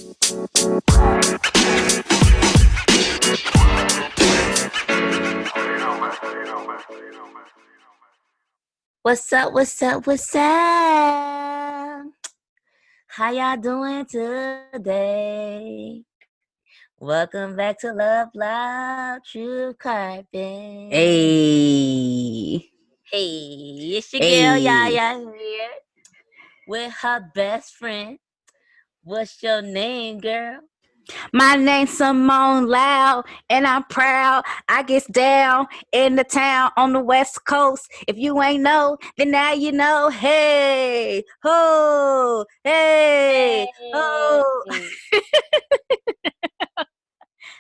What's up? What's up? What's up? How y'all doing today? Welcome back to Love Loud True Carpet. Hey. It's your Hey. girl Yaya here with her best friend. What's your name, girl? My name's Simone Loud, and I'm proud. I gets down in the town on the West Coast. If you ain't know, then now you know. Hey, ho, hey, ho.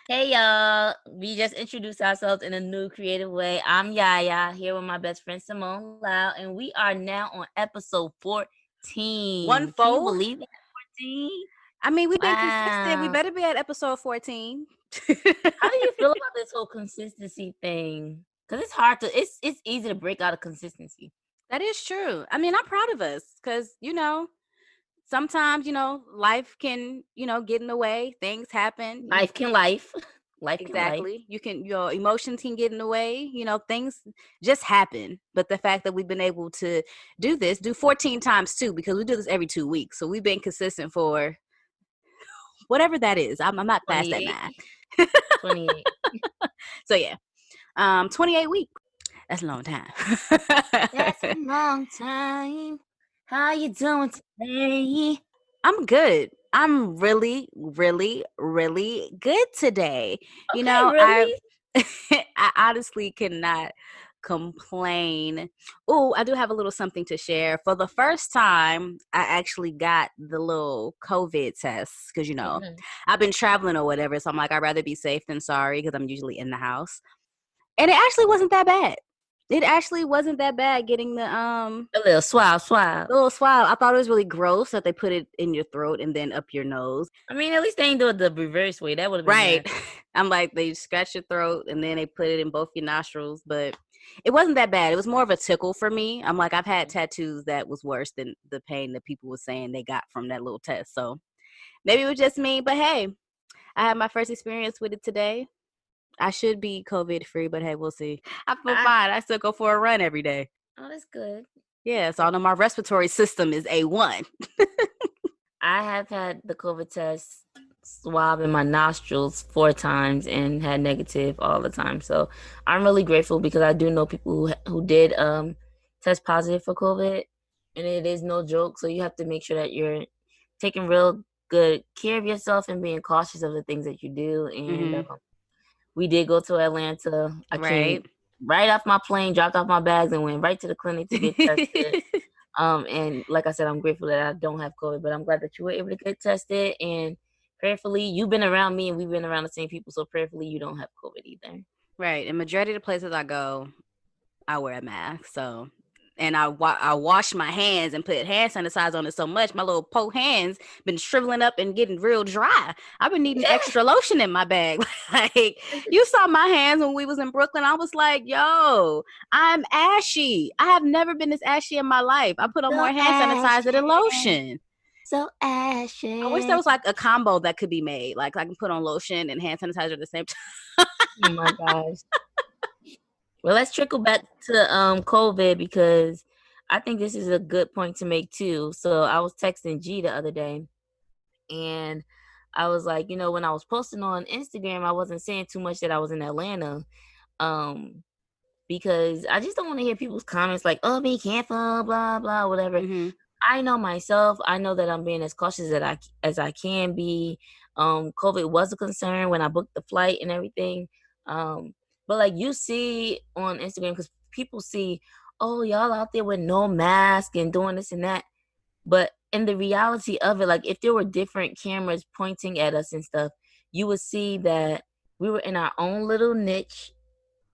Hey y'all, we just introduced ourselves in a new creative way. I'm Yaya here with my best friend Simone Loud, and we are now on episode 14. 1-4? Can you believe it? 14? I mean, we've been consistent. We better be at episode 14. How do you feel about this whole consistency thing? Because it's hard to, it's easy to break out of consistency. That is true. I mean, I'm proud of us because, sometimes, life can, get in the way. Things happen. Life can life. Exactly. Your emotions can get in the way. Things just happen. But the fact that we've been able to do 14 times too, because we do this every 2 weeks. So we've been consistent for whatever that is. I'm not fast at math. 28. So yeah. 28 weeks. That's a long time. That's a long time. How you doing today? I'm good. I'm really, really, really good today. Okay, really? I honestly cannot complain. Oh, I do have a little something to share. For the first time, I actually got the little COVID test because, I've been traveling or whatever. So I'm like, I'd rather be safe than sorry because I'm usually in the house. And it actually wasn't that bad. It actually wasn't that bad getting the a little swab. A little swab. I thought it was really gross that they put it in your throat and then up your nose. I mean, at least they ain't do it the reverse way. That would have been right. Nasty. I'm like, they scratch your throat and then they put it in both your nostrils, but it wasn't that bad. It was more of a tickle for me. I'm like, I've had tattoos that was worse than the pain that people were saying they got from that little test. So maybe it was just me, but hey, I had my first experience with it today. I should be COVID free, but hey, we'll see. I feel fine. I still go for a run every day. Oh, that's good. Yeah, so I know my respiratory system is A1. I have had the COVID test swab in my nostrils 4 times and had negative all the time. So I'm really grateful because I do know people who did test positive for COVID, and it is no joke. So you have to make sure that you're taking real good care of yourself and being cautious of the things that you do. And we did go to Atlanta. I came right off my plane, dropped off my bags, and went right to the clinic to get tested. And like I said, I'm grateful that I don't have COVID, but I'm glad that you were able to get tested. And prayerfully, you've been around me and we've been around the same people. So prayerfully, you don't have COVID either. Right. And majority of the places I go, I wear a mask. So, and I wash my hands and put hand sanitizer on it so much. My little poor hands been shriveling up and getting real dry. I've been needing extra lotion in my bag. Like, you saw my hands when we was in Brooklyn. I was like, yo, I'm ashy. I have never been this ashy in my life. I put on more hand sanitizer than lotion. So ashy. I wish there was like a combo that could be made. Like I can put on lotion and hand sanitizer at the same time. Oh my gosh. Well, let's trickle back to COVID because I think this is a good point to make too. So I was texting G the other day and I was like, when I was posting on Instagram, I wasn't saying too much that I was in Atlanta. Because I just don't want to hear people's comments like, oh, be careful, blah, blah, whatever. I know myself. I know that I'm being as cautious as I can be. COVID was a concern when I booked the flight and everything. But like you see on Instagram, because people see, oh, y'all out there with no mask and doing this and that. But in the reality of it, like if there were different cameras pointing at us and stuff, you would see that we were in our own little niche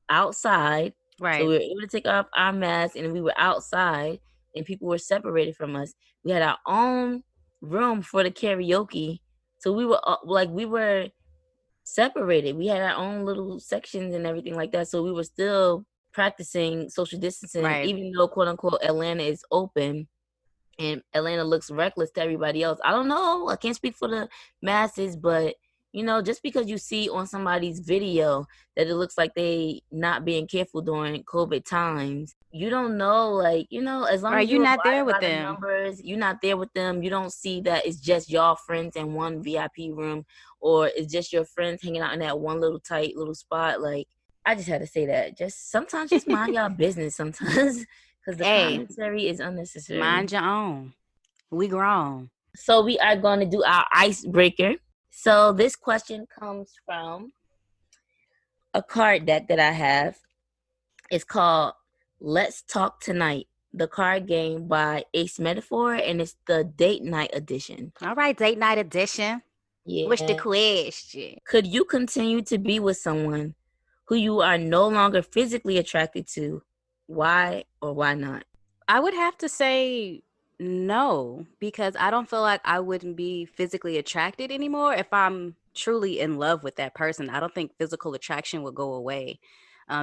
outside. Right. So we were able to take off our masks and we were outside and people were separated from us. We had our own room for the karaoke. So we were separated. We had our own little sections and everything like that. So we were still practicing social distancing, even though quote unquote Atlanta is open. and Atlanta looks reckless to everybody else. I don't know. I can't speak for the masses, but just because you see on somebody's video that it looks like they not being careful during COVID times, you don't know, like, as long Right, as you're you're not there abiding with by the them. numbers, you're not there with them. You don't see that it's just y'all friends in one VIP room, or it's just your friends hanging out in that one little tight little spot. Like, I just had to say that. Just mind y'all business sometimes, because the Hey, commentary is unnecessary. mind your own. We grown. So we are going to do our icebreaker. So this question comes from a card deck that I have. It's called Let's Talk Tonight, the card game by Ace Metaphor, and it's the date night edition. All right, date night edition. What's the Yeah. question? Could you continue to be with someone who you are no longer physically attracted to? Why or why not? I would have to say no, because I don't feel like I wouldn't be physically attracted anymore if I'm truly in love with that person. I don't think physical attraction would go away,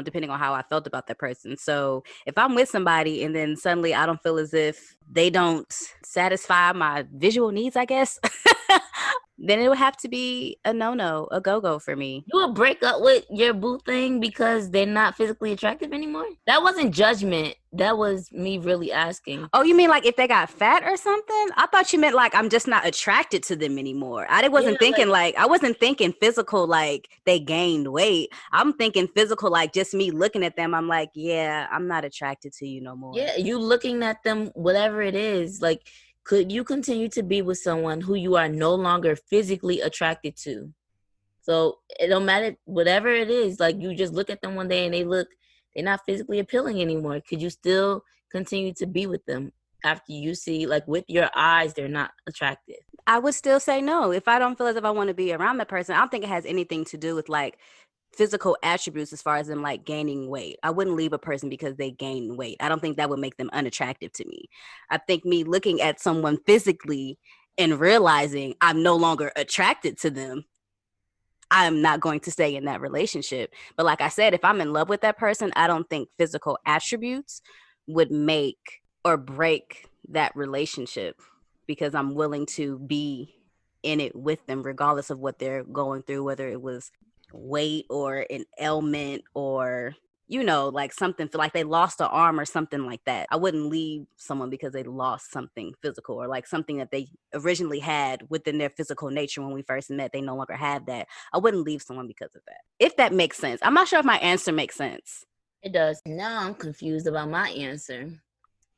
depending on how I felt about that person. So if I'm with somebody and then suddenly I don't feel as if they don't satisfy my visual needs, I guess, then it would have to be a no-no, a go-go for me. You would break up with your boo thing because they're not physically attractive anymore? That wasn't judgment. That was me really asking. Oh, you mean like if they got fat or something? I thought you meant like I'm just not attracted to them anymore. Yeah, Wasn't thinking like I wasn't thinking physical like they gained weight. I'm thinking physical like just me looking at them. I'm like, yeah, I'm not attracted to you no more. yeah, you looking at them, whatever it is, like, could you continue to be with someone who you are no longer physically attracted to? So it don't matter, whatever it is, like, you just look at them one day and they're not physically appealing anymore. Could you still continue to be with them after you see, like, with your eyes, they're not attractive? I would still say no. If I don't feel as if I want to be around that person, I don't think it has anything to do with like physical attributes as far as them like gaining weight. I wouldn't leave a person because they gain weight. I don't think that would make them unattractive to me. I think me looking at someone physically and realizing I'm no longer attracted to them, I'm not going to stay in that relationship. But like I said, if I'm in love with that person, I don't think physical attributes would make or break that relationship, because I'm willing to be in it with them regardless of what they're going through, whether it was weight or an ailment or like something like they lost an arm or something like that. I wouldn't leave someone because they lost something physical or like something that they originally had within their physical nature when we first met. They no longer have that. I wouldn't leave someone because of that. If that makes sense. I'm not sure if my answer makes sense. It does. Now I'm confused about my answer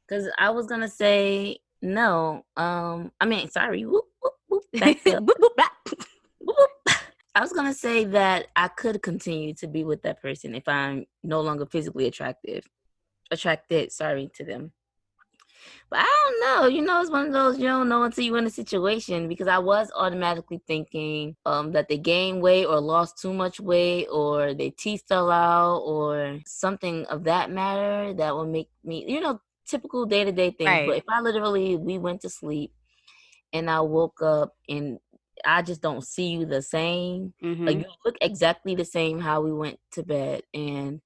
because I was gonna say no. I mean, sorry. Whoop, whoop, whoop, back up. Whoop, whoop. I was gonna say that I could continue to be with that person if I'm no longer physically attracted, sorry, to them. But I don't know. It's one of those you don't know until you're in a situation, because I was automatically thinking that they gained weight or lost too much weight or their teeth fell out or something of that matter that would make me, typical day-to-day things. But Right. if we went to sleep and I woke up and I just don't see you the same, like, Mm-hmm. you look exactly the same how we went to bed, and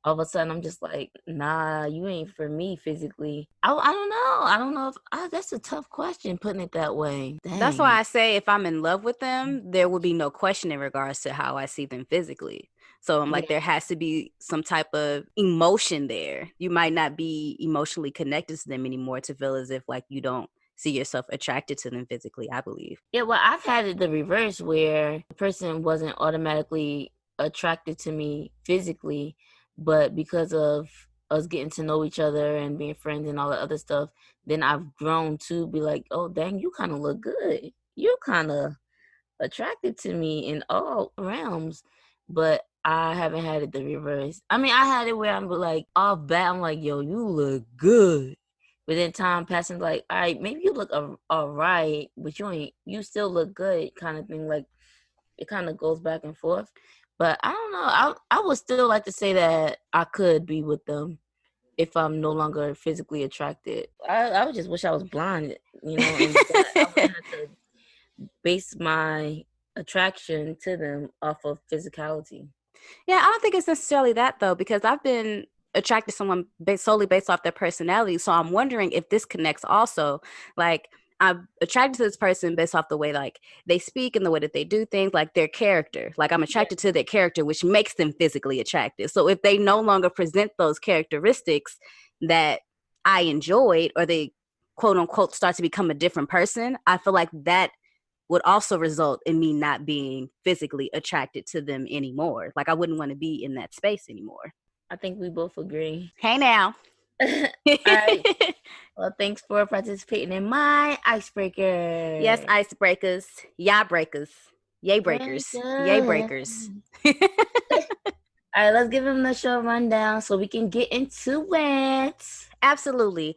all of a sudden I'm just like, nah, you ain't for me physically. I don't know. I don't know if that's a tough question, putting it that way. That's why Dang. I say if I'm in love with them, there would be no question in regards to how I see them physically. So I'm Yeah. like, there has to be some type of emotion there. You might not be emotionally connected to them anymore to feel as if like you don't see yourself attracted to them physically, I believe. Yeah, well, I've had it the reverse where the person wasn't automatically attracted to me physically, but because of us getting to know each other and being friends and all that other stuff, then I've grown to be like, oh, dang, you kind of look good. You're kind of attracted to me in all realms. But I haven't had it the reverse. I mean, I had it where I'm like, off bat, I'm like, yo, you look good. But then time passing, like, all right, maybe you look all right, but you still look good, kind of thing. Like, it kind of goes back and forth. But I don't know. I would still like to say that I could be with them if I'm no longer physically attracted. I would just wish I was blind, and that I wouldn't have to base my attraction to them off of physicality. Yeah, I don't think it's necessarily that though, because I've been attracted to someone solely based off their personality. So I'm wondering if this connects also. Like, I'm attracted to this person based off the way like they speak and the way that they do things, like their character. Like I'm attracted to their character, which makes them physically attractive. So if they no longer present those characteristics that I enjoyed, or they quote unquote start to become a different person, I feel like that would also result in me not being physically attracted to them anymore. Like I wouldn't want to be in that space anymore. I think we both agree. Hey now. All right. Well, thanks for participating in my icebreaker. Yes, icebreakers, yah breakers, yay breakers, yay breakers. All right, let's give him the show rundown so we can get into it. Absolutely.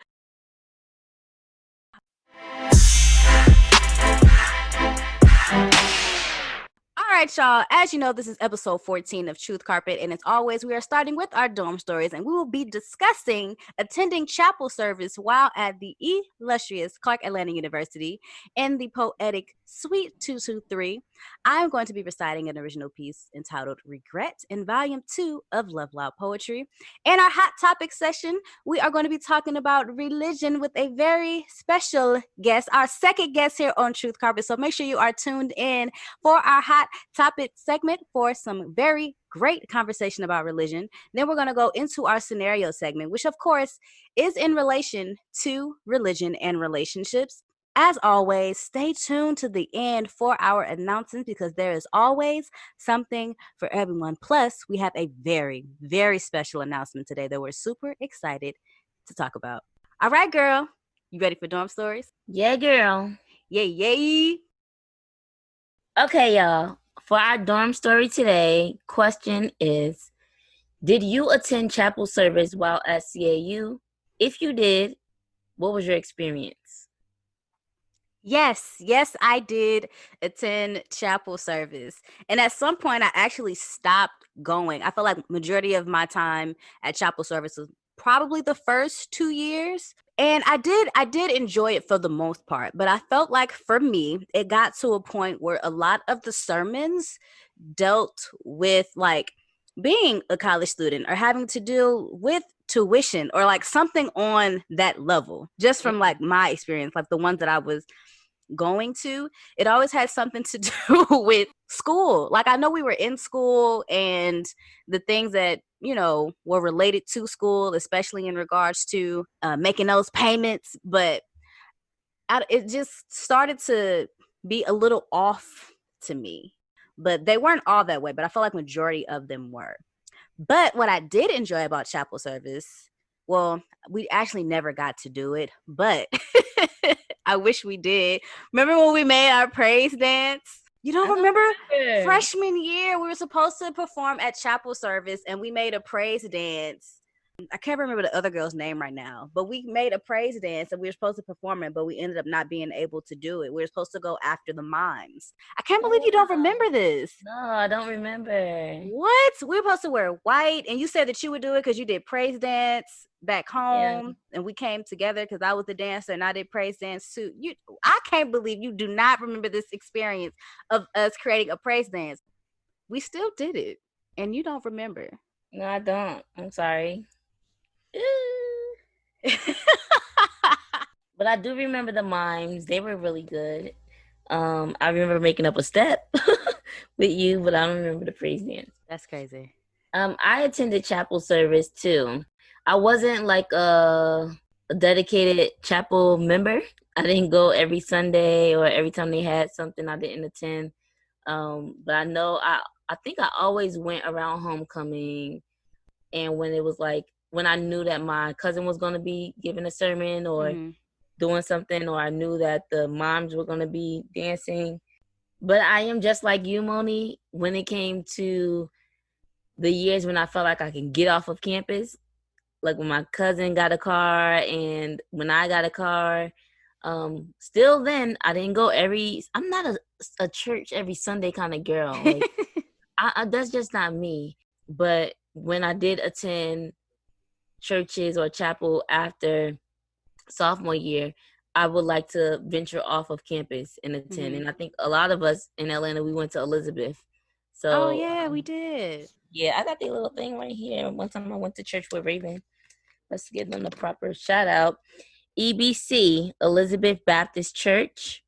All right, y'all. As you know, this is episode 14 of Truth Carpet, and as always, we are starting with our dorm stories, and we will be discussing attending chapel service while at the illustrious Clark Atlanta University in the poetic Suite 223. I'm going to be reciting an original piece entitled Regret in Volume 2 of Love Loud Poetry. In our hot topic session, we are going to be talking about religion with a very special guest, our second guest here on Truth Carpet. So make sure you are tuned in for our hot topic segment for some very great conversation about religion. Then we're going to go into our scenario segment, which of course is in relation to religion and relationships. As always, stay tuned to the end for our announcements because there is always something for everyone. Plus, we have a very, very special announcement today that we're super excited to talk about. All right, girl. You ready for dorm stories? Yeah, girl. Yay, yay. Okay, y'all. For our dorm story today, question is, did you attend chapel service while at CAU? If you did, what was your experience? Yes, I did attend chapel service. And at some point I actually stopped going. I feel like majority of my time at chapel service was probably the first 2 years. And I did enjoy it for the most part, but I felt like for me, it got to a point where a lot of the sermons dealt with like being a college student or having to deal with tuition or like something on that level. Just from like my experience, like the ones that I was going to, it always had something to do with school. Like I know we were in school and the things that were related to school, especially in regards to making those payments, but it just started to be a little off to me. But they weren't all that way, but I feel like majority of them were. But what I did enjoy about chapel service, well, we actually never got to do it, but I wish we did. Remember when we made our praise dance? You don't remember? Freshman year, we were supposed to perform at chapel service and we made a praise dance. I can't remember the other girl's name right now, but we made a praise dance and we were supposed to perform it, but we ended up not being able to do it. We were supposed to go after the mimes. I can't believe you don't remember this. No, I don't remember. What? We were supposed to wear white, and you said that you would do it because you did praise dance back home, and we came together because I was the dancer and I did praise dance too. I can't believe you do not remember this experience of us creating a praise dance. We still did it, and you don't remember. No, I don't. I'm sorry. But I do remember the mimes. They were really good. I remember making up a step with you, but I don't remember the praise dance. That's crazy. I attended chapel service too. I wasn't like a dedicated chapel member. I didn't go every Sunday or every time they had something. I didn't attend. But I know I think I always went around homecoming, and when it was like when I knew that my cousin was going to be giving a sermon or doing something, or I knew that the moms were going to be dancing. But I am just like you, Moni, when it came to the years when I felt like I can get off of campus, like when my cousin got a car and when I got a car. Still then, I didn't go I'm not a church every Sunday kind of girl. Like, that's just not me. But when I did attend churches or chapel after sophomore year, I would like to venture off of campus and attend. And I think a lot of us in Atlanta, we went to Elizabeth. So, oh yeah, we did. Yeah, I got the little thing right here. One time I went to church with Raven. Let's give them the proper shout out. EBC, Elizabeth Baptist Church,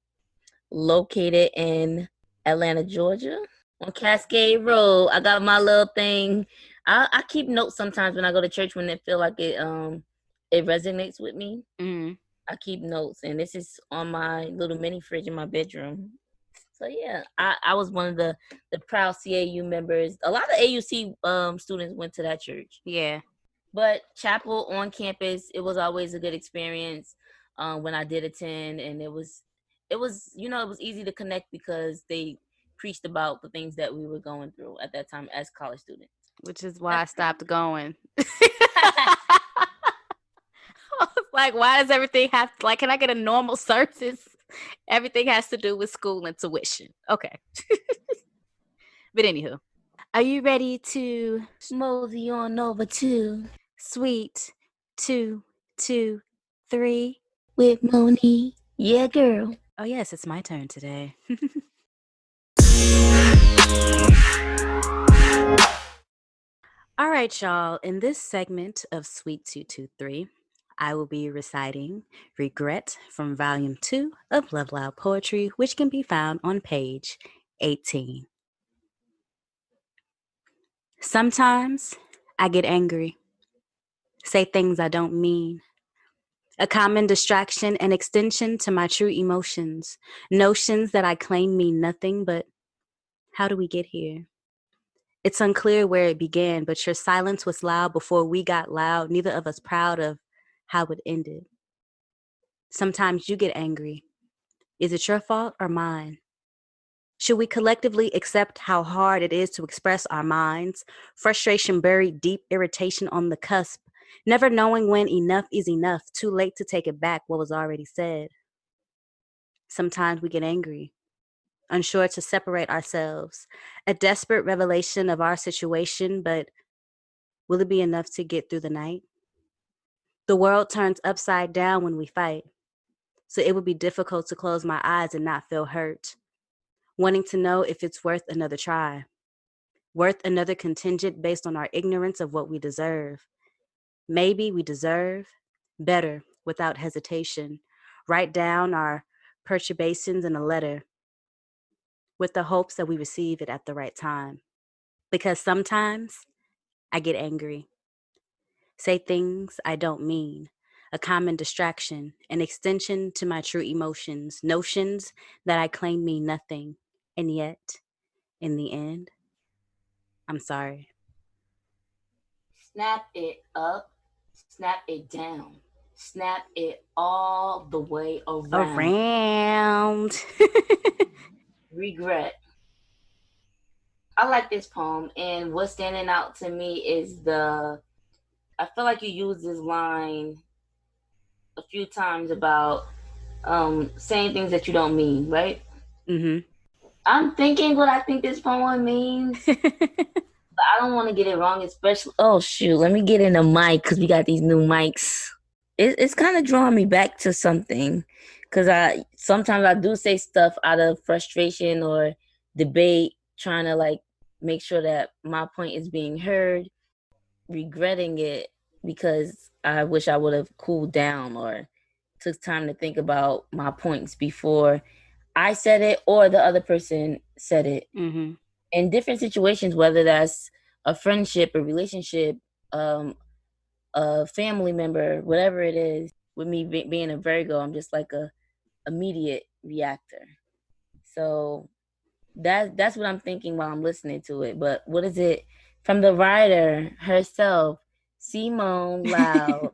located in Atlanta, Georgia, on Cascade Road. I got my little thing. I keep notes sometimes when I go to church when I feel like it resonates with me. Mm. I keep notes, and this is on my little mini fridge in my bedroom. So yeah, I was one of the proud CAU members. A lot of AUC students went to that church. Yeah. But chapel on campus, it was always a good experience when I did attend, and it was it was easy to connect because they preached about the things that we were going through at that time as college students. Which is why That's I stopped going. I was like, why does everything have to, like, can I get a normal service? Everything has to do with school and tuition. Okay. But anywho, are you ready to mosey on over to sweet 2, 2, 3? with Moni. Yeah, girl. Oh, yes, it's my turn today. All right, y'all. In this segment of Sweet 223, I will be reciting Regret from Volume 2 of Love Loud Poetry, which can be found on page 18. Sometimes I get angry, say things I don't mean. A common distraction and extension to my true emotions, notions that I claim mean nothing, but how do we get here? It's unclear where it began, but your silence was loud before we got loud, neither of us proud of how it ended. Sometimes you get angry. Is it your fault or mine? Should we collectively accept how hard it is to express our minds? Frustration buried deep, irritation on the cusp, never knowing when enough is enough, too late to take it back what was already said. Sometimes we get angry, unsure to separate ourselves, a desperate revelation of our situation, but will it be enough to get through the night? The world turns upside down when we fight, so it would be difficult to close my eyes and not feel hurt, wanting to know if it's worth another try, worth another contingent based on our ignorance of what we deserve. Maybe we deserve better without hesitation. Write down our perturbations in a letter with the hopes that we receive it at the right time. Because sometimes I get angry, say things I don't mean, a common distraction, an extension to my true emotions, notions that I claim mean nothing. And yet, in the end, I'm sorry. Snap it up, snap it down, snap it all the way around. Around. Regret. I like this poem, and what's standing out to me is I feel like you use this line a few times about saying things that you don't mean, right? Mm-hmm. I'm thinking what I think this poem means, but I don't want to get it wrong, especially. Oh, shoot. Let me get in the mic because we got these new mics. It's kind of drawing me back to something because sometimes I do say stuff out of frustration or debate, trying to like make sure that my point is being heard, regretting it because I wish I would have cooled down or took time to think about my points before I said it or the other person said it. Mm-hmm. In different situations, whether that's a friendship, a relationship, a family member, whatever it is. With me being a Virgo, I'm just like a immediate reactor. So that's what I'm thinking while I'm listening to it. But what is it from the writer herself, Simone Loud?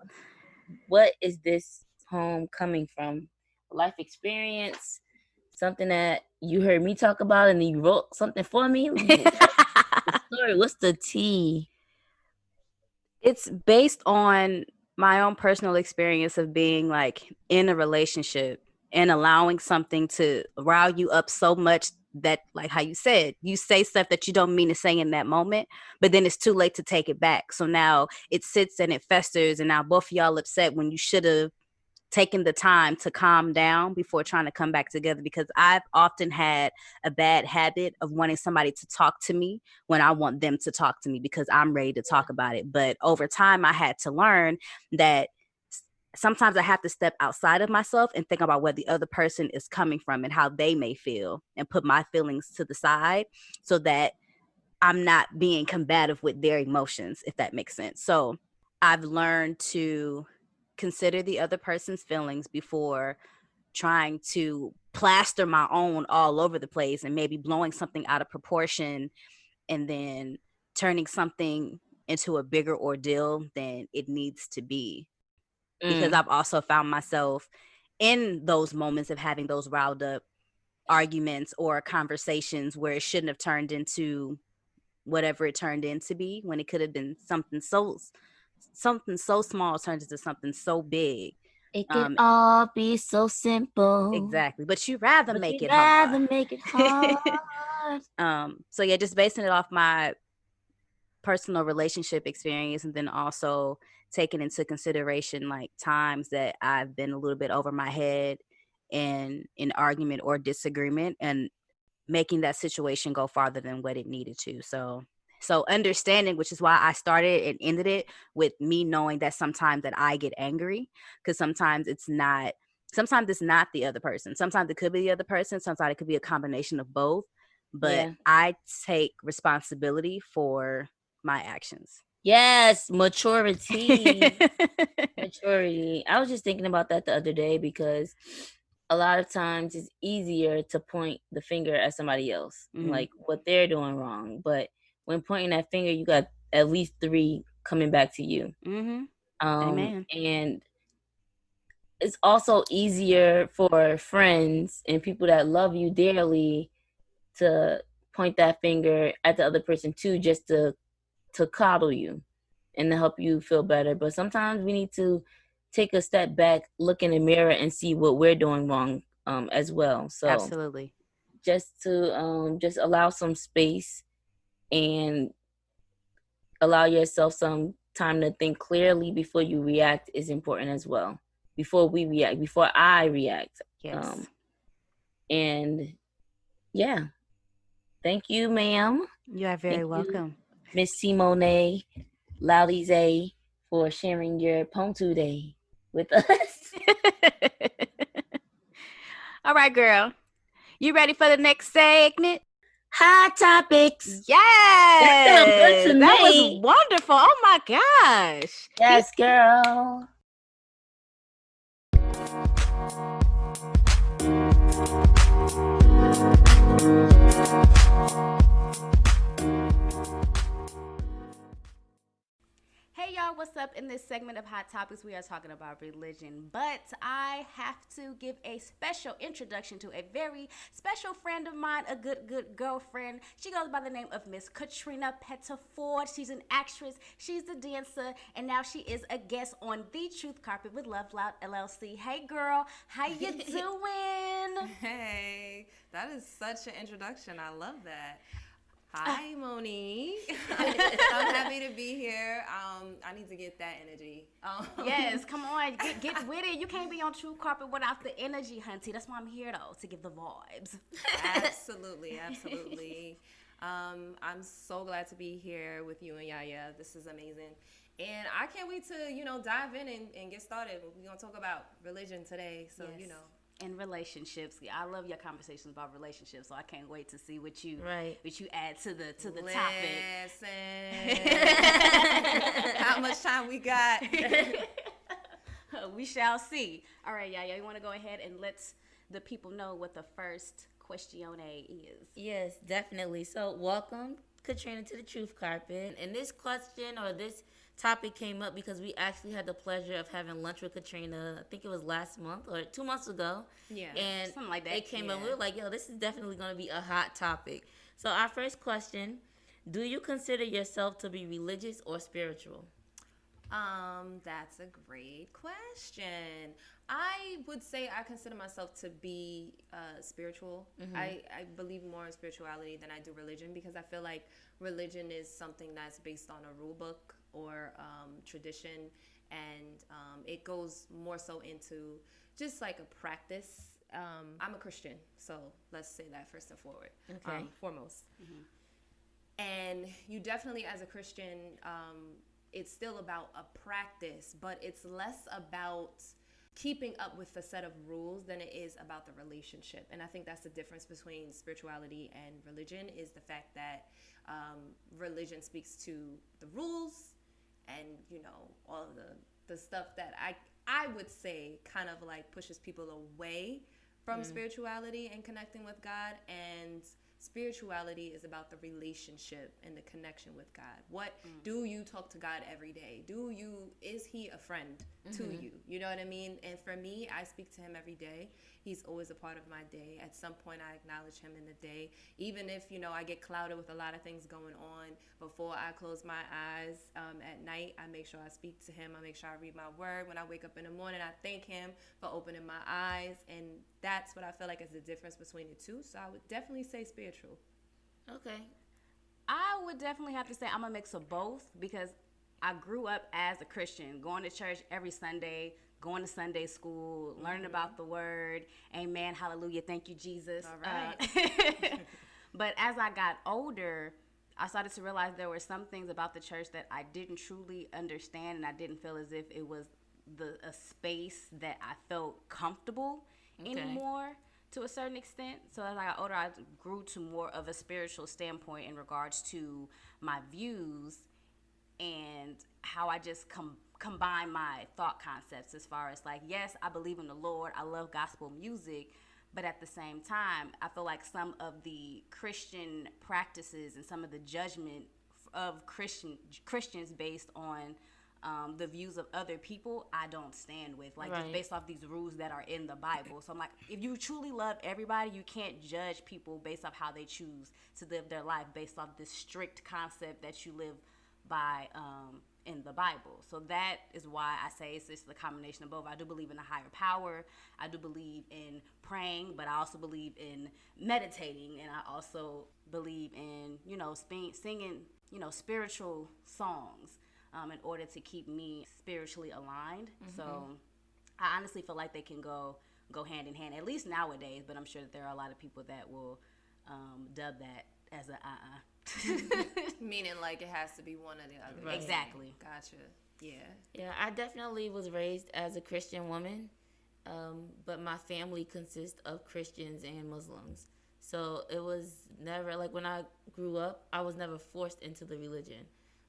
What is this poem coming from? Life experience, something that you heard me talk about, and you wrote something for me. The story. What's the tea? It's based on my own personal experience of being like in a relationship and allowing something to rile you up so much that, like how you said, you say stuff that you don't mean to say in that moment, but then it's too late to take it back. So now it sits and it festers, and now both of y'all upset when you should have taking the time to calm down before trying to come back together, because I've often had a bad habit of wanting somebody to talk to me when I want them to talk to me because I'm ready to talk about it. But over time, I had to learn that sometimes I have to step outside of myself and think about where the other person is coming from and how they may feel, and put my feelings to the side so that I'm not being combative with their emotions, if that makes sense. So I've learned to consider the other person's feelings before trying to plaster my own all over the place and maybe blowing something out of proportion and then turning something into a bigger ordeal than it needs to be. Because I've also found myself in those moments of having those riled up arguments or conversations where it shouldn't have turned into whatever it turned into be, when it could have been something so small turned into something so big. It could all be so simple. Exactly. But you rather make it hard. So yeah, just basing it off my personal relationship experience, and then also taking into consideration like times that I've been a little bit over my head in an argument or disagreement, and making that situation go farther than what it needed to. So understanding, which is why I started and ended it with me knowing that sometimes that I get angry, because sometimes it's not the other person. Sometimes it could be the other person. Sometimes it could be a combination of both. But I take responsibility for my actions. Yes, maturity. Maturity. I was just thinking about that the other day because a lot of times it's easier to point the finger at somebody else, like what they're doing wrong. But when pointing that finger, you got at least 3 coming back to you. Amen. And it's also easier for friends and people that love you dearly to point that finger at the other person too, just to coddle you and to help you feel better. But sometimes we need to take a step back, look in the mirror, and see what we're doing wrong as well. So absolutely, just to just allow some space and allow yourself some time to think clearly before you react is important as well. Before I react. yes. And yeah, thank you, ma'am. You are very welcome, Miss Simone Lalize, for sharing your Pontu Day with us. All right, girl. You ready for the next segment? Hot topics. Yes. That sounds good to me. That was wonderful. Oh my gosh. Yes, girl. Hey y'all, what's up? In this segment of Hot Topics, we are talking about religion, but I have to give a special introduction to a very special friend of mine, a good girlfriend. She goes by the name of Miss Katrina Pettiford. She's an actress, she's a dancer, and now she is a guest on The Truth Carpet with Love Loud LLC. Hey girl, how you doing? Hey, that is such an introduction. I love that. Hi, Monique. I'm happy to be here. I need to get that energy. Yes, come on, get with it. You can't be on Truth Carpet without the energy, hunty. That's why I'm here, though, to give the vibes. Absolutely. I'm so glad to be here with you and Yaya. This is amazing. And I can't wait to, dive in and get started. We're going to talk about religion today, so, yes. And relationships. I love your conversations about relationships, so I can't wait to see what you add to the topic. How much time we got? We shall see. All right, Yaya, you want to go ahead and let the people know what the first questione is? Yes, definitely. So welcome, Katrina, to the Truth Carpet. And this question or this topic came up because we actually had the pleasure of having lunch with Katrina. I think it was last month or 2 months ago. Yeah, and something like that. It came up. We were like, yo, this is definitely going to be a hot topic. So our first question: do you consider yourself to be religious or spiritual? That's a great question. I would say I consider myself to be spiritual. I believe more in spirituality than I do religion because I feel like religion is something that's based on a rule book or tradition, and it goes more so into just like a practice. I'm a Christian, so let's say that first and foremost. And you definitely, as a Christian, it's still about a practice, but it's less about keeping up with a set of rules than it is about the relationship. And I think that's the difference between spirituality and religion is the fact that religion speaks to the rules and, you know, all of the stuff that I would say kind of like pushes people away from spirituality and connecting with God. And spirituality is about the relationship and the connection with God. What do you talk to God every day? Is he a friend to you? You know what I mean? And for me, I speak to him every day. He's always a part of my day. At some point, I acknowledge him in the day. Even if, you know, I get clouded with a lot of things going on, before I close my eyes at night, I make sure I speak to him. I make sure I read my word. When I wake up in the morning, I thank him for opening my eyes. And that's what I feel like is the difference between the two. So I would definitely say spiritual. Okay. I would definitely have to say I'm a mix of both because I grew up as a Christian, going to church every Sunday, going to Sunday school, learning about the word. Amen. Hallelujah. Thank you, Jesus. All right. But as I got older, I started to realize there were some things about the church that I didn't truly understand, and I didn't feel as if it was a space that I felt comfortable anymore to a certain extent. So as I got older, I grew to more of a spiritual standpoint in regards to my views and how I just combine my thought concepts as far as like, yes, I believe in the Lord. I love gospel music. But at the same time, I feel like some of the Christian practices and some of the judgment of Christians based on the views of other people, I don't stand with. Like, just based off these rules that are in the Bible. So I'm like, if you truly love everybody, you can't judge people based off how they choose to live their life based off this strict concept that you live by in the Bible. So that is why I say it's just the combination of both. I do believe in a higher power. I do believe in praying, but I also believe in meditating, and I also believe in, you know, singing, you know, spiritual songs in order to keep me spiritually aligned. So I honestly feel like they can go hand in hand, at least nowadays, but I'm sure that there are a lot of people that will dub that as a Meaning like it has to be one or the other. Right. Exactly. Gotcha. Yeah. Yeah, I definitely was raised as a Christian woman, but my family consists of Christians and Muslims. So it was never, like when I grew up, I was never forced into the religion.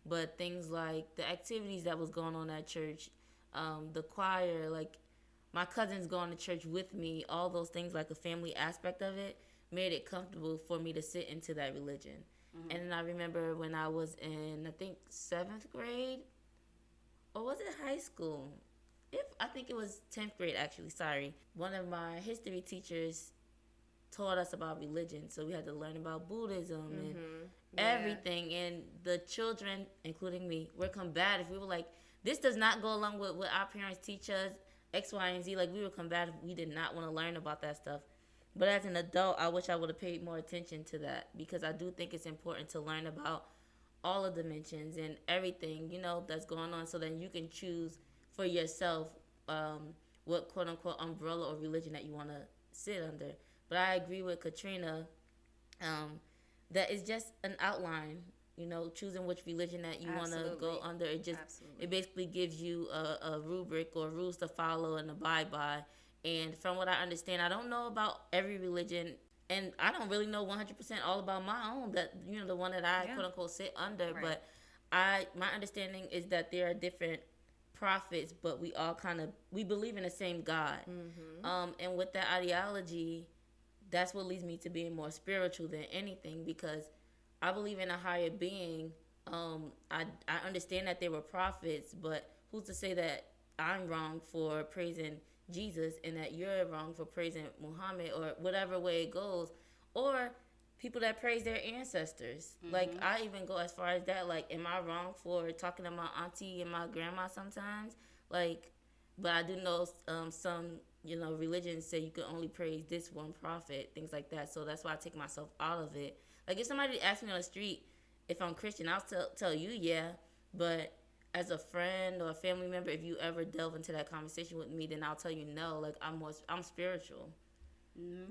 But things like the activities that was going on at church, the choir, like my cousins going to church with me, all those things, like a family aspect of it, made it comfortable for me to sit into that religion. And then I remember when I was in, I think, 7th grade, or was it high school? I think it was 10th grade, actually, sorry. One of my history teachers taught us about religion, so we had to learn about Buddhism and everything. And the children, including me, were combative. We were like, this does not go along with what our parents teach us, X, Y, and Z. Like, we were combative. We did not want to learn about that stuff. But as an adult, I wish I would have paid more attention to that, because I do think it's important to learn about all the dimensions and everything, you know, that's going on, so then you can choose for yourself what quote-unquote umbrella or religion that you want to sit under. But I agree with Katrina that it's just an outline, you know, choosing which religion that you want to go under. It basically gives you a rubric or rules to follow and abide by. And from what I understand, I don't know about every religion, and I don't really know 100% all about my own, that, you know, the one that I quote unquote sit under. Right. But my understanding is that there are different prophets, but we believe in the same God. And with that ideology, that's what leads me to being more spiritual than anything, because I believe in a higher being. I understand that there were prophets, but who's to say that I'm wrong for praising Jesus and that you're wrong for praising Muhammad, or whatever way it goes? Or people that praise their ancestors. Like, I even go as far as that. Like, am I wrong for talking to my auntie and my grandma sometimes? Like, but I do know some, religions say you can only praise this one prophet, things like that. So that's why I take myself out of it. Like, if somebody asks me on the street if I'm Christian, I'll tell you, yeah. But as a friend or a family member, if you ever delve into that conversation with me, then I'll tell you no. Like, I'm spiritual.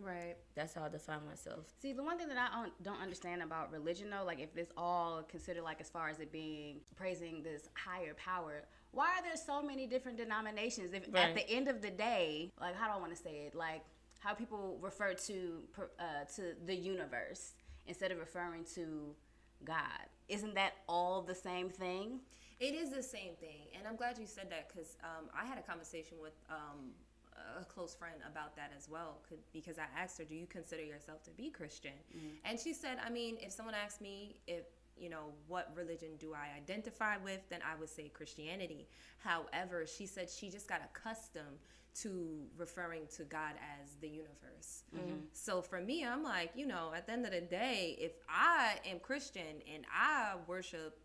Right. That's how I define myself. See, the one thing that I don't understand about religion, though, like if it's all considered like as far as it being praising this higher power, why are there so many different denominations? If at the end of the day, like how do I want to say it? Like how people refer to the universe instead of referring to God. Isn't that all the same thing? It is the same thing, and I'm glad you said that because I had a conversation with a close friend about that as well, because I asked her, do you consider yourself to be Christian? And she said, I mean, if someone asked me if what religion do I identify with, then I would say Christianity. However, she said she just got accustomed to referring to God as the universe. So for me, I'm like, at the end of the day, if I am Christian and I worship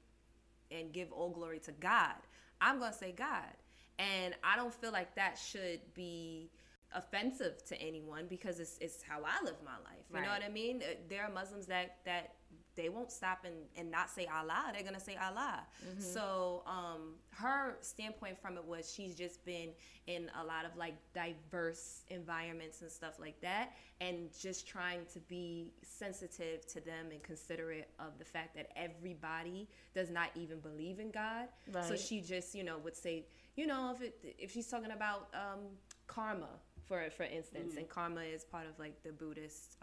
and give all glory to God, I'm going to say God. And I don't feel like that should be offensive to anyone because it's how I live my life. You know what I mean? There are Muslims that they won't stop and not say Allah. They're going to say Allah. So her standpoint from it was she's just been in a lot of like diverse environments and stuff like that, and just trying to be sensitive to them and considerate of the fact that everybody does not even believe in God. So she just, would say, if she's talking about karma, for instance, and karma is part of like the Buddhist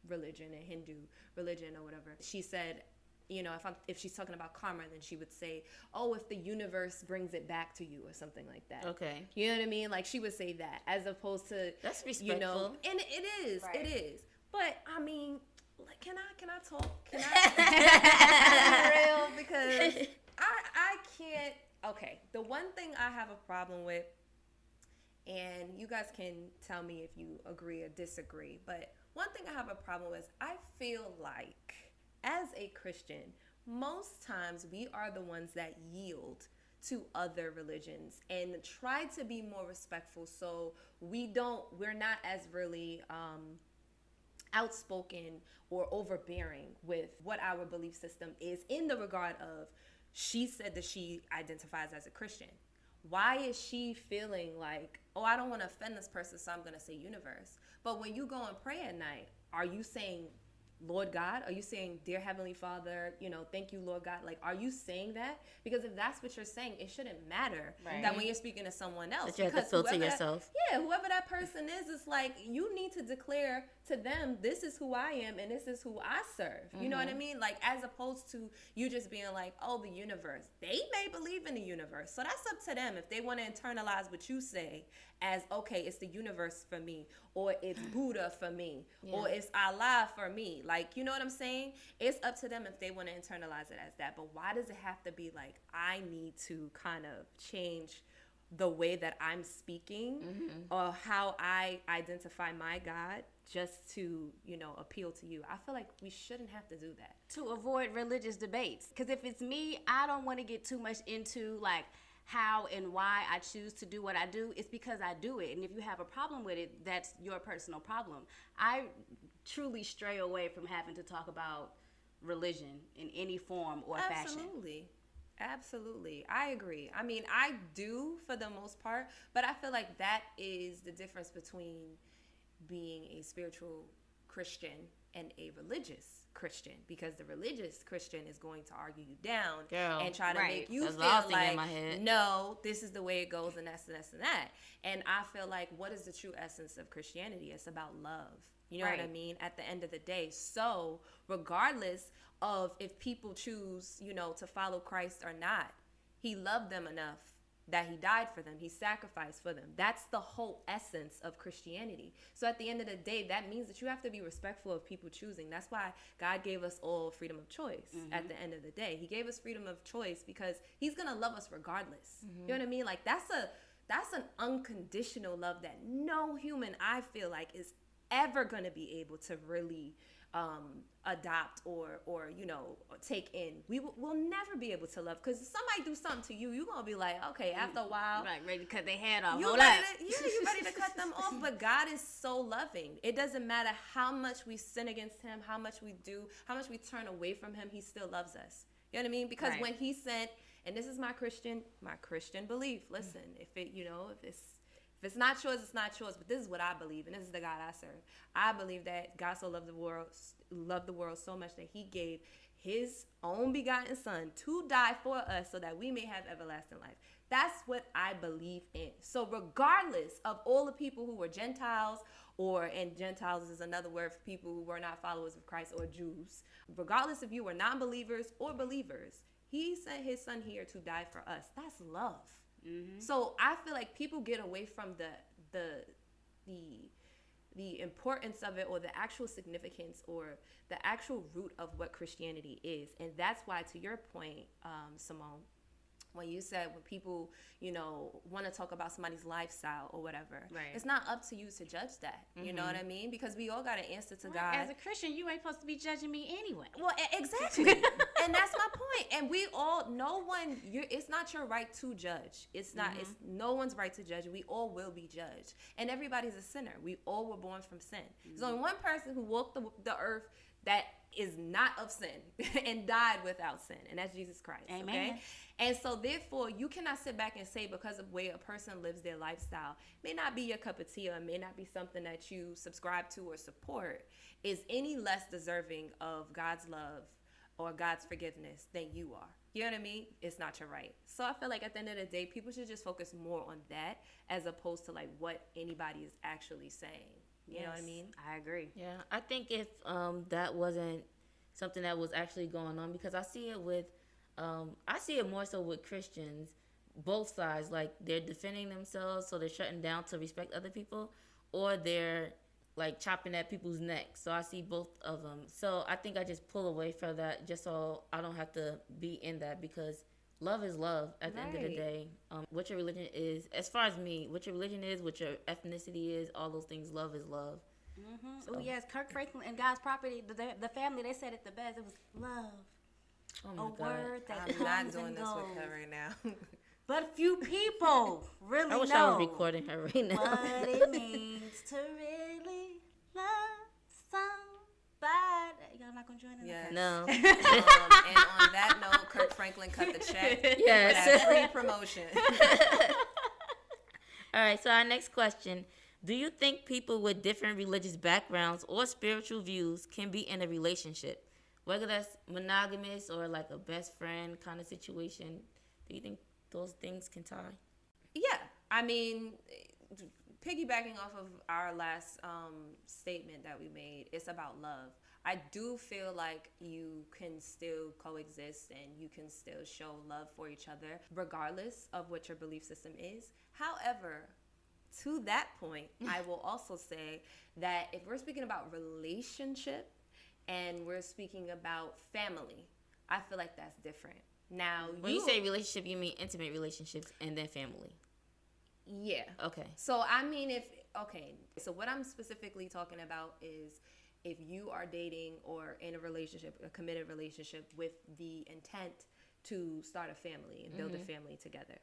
religion and Hindu religion or whatever. She said, if she's talking about karma, then she would say, oh, if the universe brings it back to you or something like that. Okay. You know what I mean? Like she would say that as opposed to, that's respectful. And it is, it is. But I mean, like, can I talk? Can I be real? Because I can't. Okay, the one thing I have a problem with, and you guys can tell me if you agree or disagree, but one thing I have a problem with, I feel like as a Christian, most times we are the ones that yield to other religions and try to be more respectful, so we're not as really outspoken or overbearing with what our belief system is, in the regard of, she said that she identifies as a Christian. Why is she feeling like, oh, I don't want to offend this person, so I'm going to say universe? But when you go and pray at night, are you saying Lord God? Are you saying, dear Heavenly Father, thank you, Lord God? Like, are you saying that? Because if that's what you're saying, it shouldn't matter that when you're speaking to someone else. But you have to filter yourself. Whoever that person is, it's like, you need to declare to them, this is who I am and this is who I serve. You know what I mean? Like, as opposed to you just being like, oh, the universe. They may believe in the universe. So that's up to them. If they want to internalize what you say as, okay, it's the universe for me, or it's Buddha for me, or it's Allah for me. Like, you know what I'm saying? It's up to them if they want to internalize it as that. But why does it have to be like, I need to kind of change the way that I'm speaking or how I identify my God just to, appeal to you? I feel like we shouldn't have to do that. To avoid religious debates. Because if it's me, I don't want to get too much into like how and why I choose to do what I do. It's because I do it. And if you have a problem with it, that's your personal problem. I truly stray away from having to talk about religion in any form or fashion. Absolutely. I agree. I mean, I do for the most part, but I feel like that is the difference between being a spiritual Christian and a religious Christian, because the religious Christian is going to argue you down and try to make you feel like, no, this is the way it goes and that's and that. And I feel like, what is the true essence of Christianity? It's about love. You know what I mean? At the end of the day. So regardless of if people choose, to follow Christ or not, he loved them enough that he died for them. He sacrificed for them. That's the whole essence of Christianity. So at the end of the day, that means that you have to be respectful of people choosing. That's why God gave us all freedom of choice at the end of the day. He gave us freedom of choice because he's going to love us regardless. You know what I mean? Like, that's an unconditional love that no human, I feel like, is ever going to be able to really adopt or take in. We'll never be able to love, because somebody do something to you, you're gonna be like, okay, after a while, Right, ready to cut their head off. you ready to cut them off. But God is so loving. It doesn't matter how much we sin against him, how much we turn away from him, he still loves us. You know what I mean? Because when he sent, and this is my Christian belief. Listen, if it's not yours, it's not yours. But this is what I believe, and this is the God I serve. I believe that God so loved the world so much that he gave his own begotten son to die for us so that we may have everlasting life. That's what I believe in. So regardless of all the people who were Gentiles, and Gentiles is another word for people who were not followers of Christ, or Jews, regardless if you were non-believers or believers, he sent his son here to die for us. That's love. Mm-hmm. So I feel like people get away from the importance of it, or the actual significance, or the actual root of what Christianity is. And that's why, to your point, Simone, when you said when people, want to talk about somebody's lifestyle or whatever, it's not up to you to judge that. Mm-hmm. You know what I mean? Because we all got to answer to God. As a Christian, you ain't supposed to be judging me anyway. Well, exactly. And that's my point. And we all, it's not your right to judge. It's not, it's no one's right to judge. We all will be judged. And everybody's a sinner. We all were born from sin. Mm-hmm. There's only one person who walked the earth that is not of sin and died without sin, and that's Jesus Christ. Amen. Okay? And so therefore, you cannot sit back and say, because of the way a person lives their lifestyle, may not be your cup of tea, or may not be something that you subscribe to or support, is any less deserving of God's love or God's forgiveness than you are. You know what I mean? It's not your right. So I feel like at the end of the day, people should just focus more on that as opposed to like what anybody is actually saying. You know what I mean? I agree. Yeah, I think if that wasn't something that was actually going on, because I see it more so with Christians, both sides, like they're defending themselves, so they're shutting down to respect other people, or they're like chopping at people's necks. So I see both of them. So I think I just pull away from that just so I don't have to be in that, because love is love at the end of the day. What your religion is, as far as me, what your religion is, what your ethnicity is, all those things, love is love. Mm-hmm. So. Oh, yes, Kirk Franklin and God's Property, the family, they said it the best. It was love. Oh my God. Word that I'm comes not doing and this goes. with her right now. But few people really know. I wish I was recording her right now. What it means to really love somebody. Y'all not going to join in? Yes. No. And on that note, Kirk Franklin cut the check. Yes. For that free promotion. All right, so our next question. Do you think people with different religious backgrounds or spiritual views can be in a relationship? Whether that's monogamous or like a best friend kind of situation, do you think those things can tie? Yeah. I mean, piggybacking off of our last statement that we made, it's about love. I do feel like you can still coexist and you can still show love for each other regardless of what your belief system is. However, to that point, I will also say that if we're speaking about relationship and we're speaking about family, I feel like that's different. Now, when you say relationship, you mean intimate relationships and then family? Yeah. Okay. So, I mean, so what I'm specifically talking about is if you are dating or in a relationship, a committed relationship with the intent to start a family and build a family together.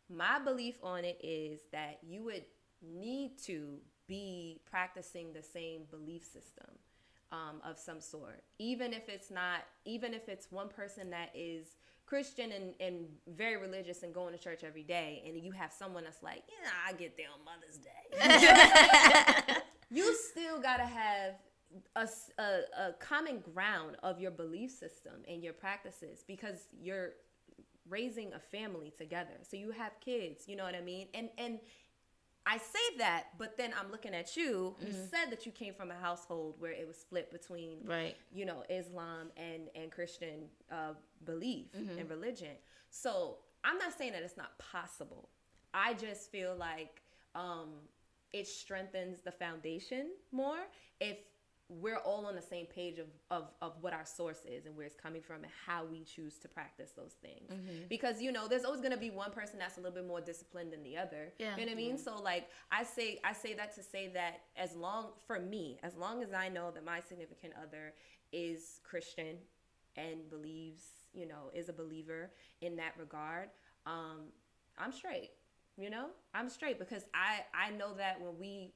My belief on it is that you would need to be practicing the same belief system of some sort, even if it's one person that is Christian and very religious and going to church every day, and you have someone that's like, I get there on Mother's Day. You still gotta have a common ground of your belief system and your practices, because you're raising a family together. So you have kids, you know what I mean? And I say that, but then I'm looking at you who said that you came from a household where it was split between, Islam and Christian belief and religion. So I'm not saying that it's not possible. I just feel like it strengthens the foundation more if we're all on the same page of what our source is and where it's coming from and how we choose to practice those things. Because, you know, there's always going to be one person that's a little bit more disciplined than the other. You know what I mean? So like I say that to say that as long as I know that my significant other is Christian and believes, you know, is a believer in that regard, I'm straight. You know, I'm straight because I know that when we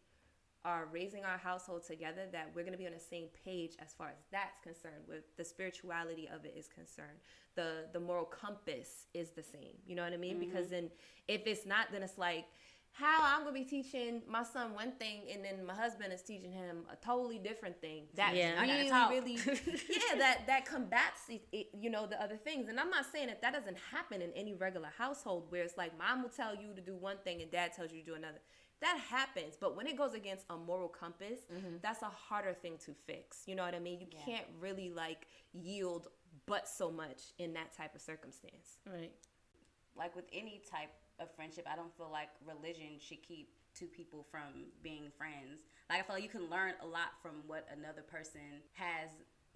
are raising our household together, that we're going to be on the same page as far as that's concerned, with the spirituality of it is concerned. The moral compass is the same. You know what I mean? Because then if it's not, then it's like, how I'm going to be teaching my son one thing and then my husband is teaching him a totally different thing. That really, that combats, you know, the other things. And I'm not saying that doesn't happen in any regular household where it's like mom will tell you to do one thing and dad tells you to do another. That happens, but when it goes against a moral compass, that's a harder thing to fix. You know what I mean? You can't really like yield but so much in that type of circumstance. Right. Like with any type of friendship, I don't feel like religion should keep two people from being friends. Like I feel like you can learn a lot from what another person has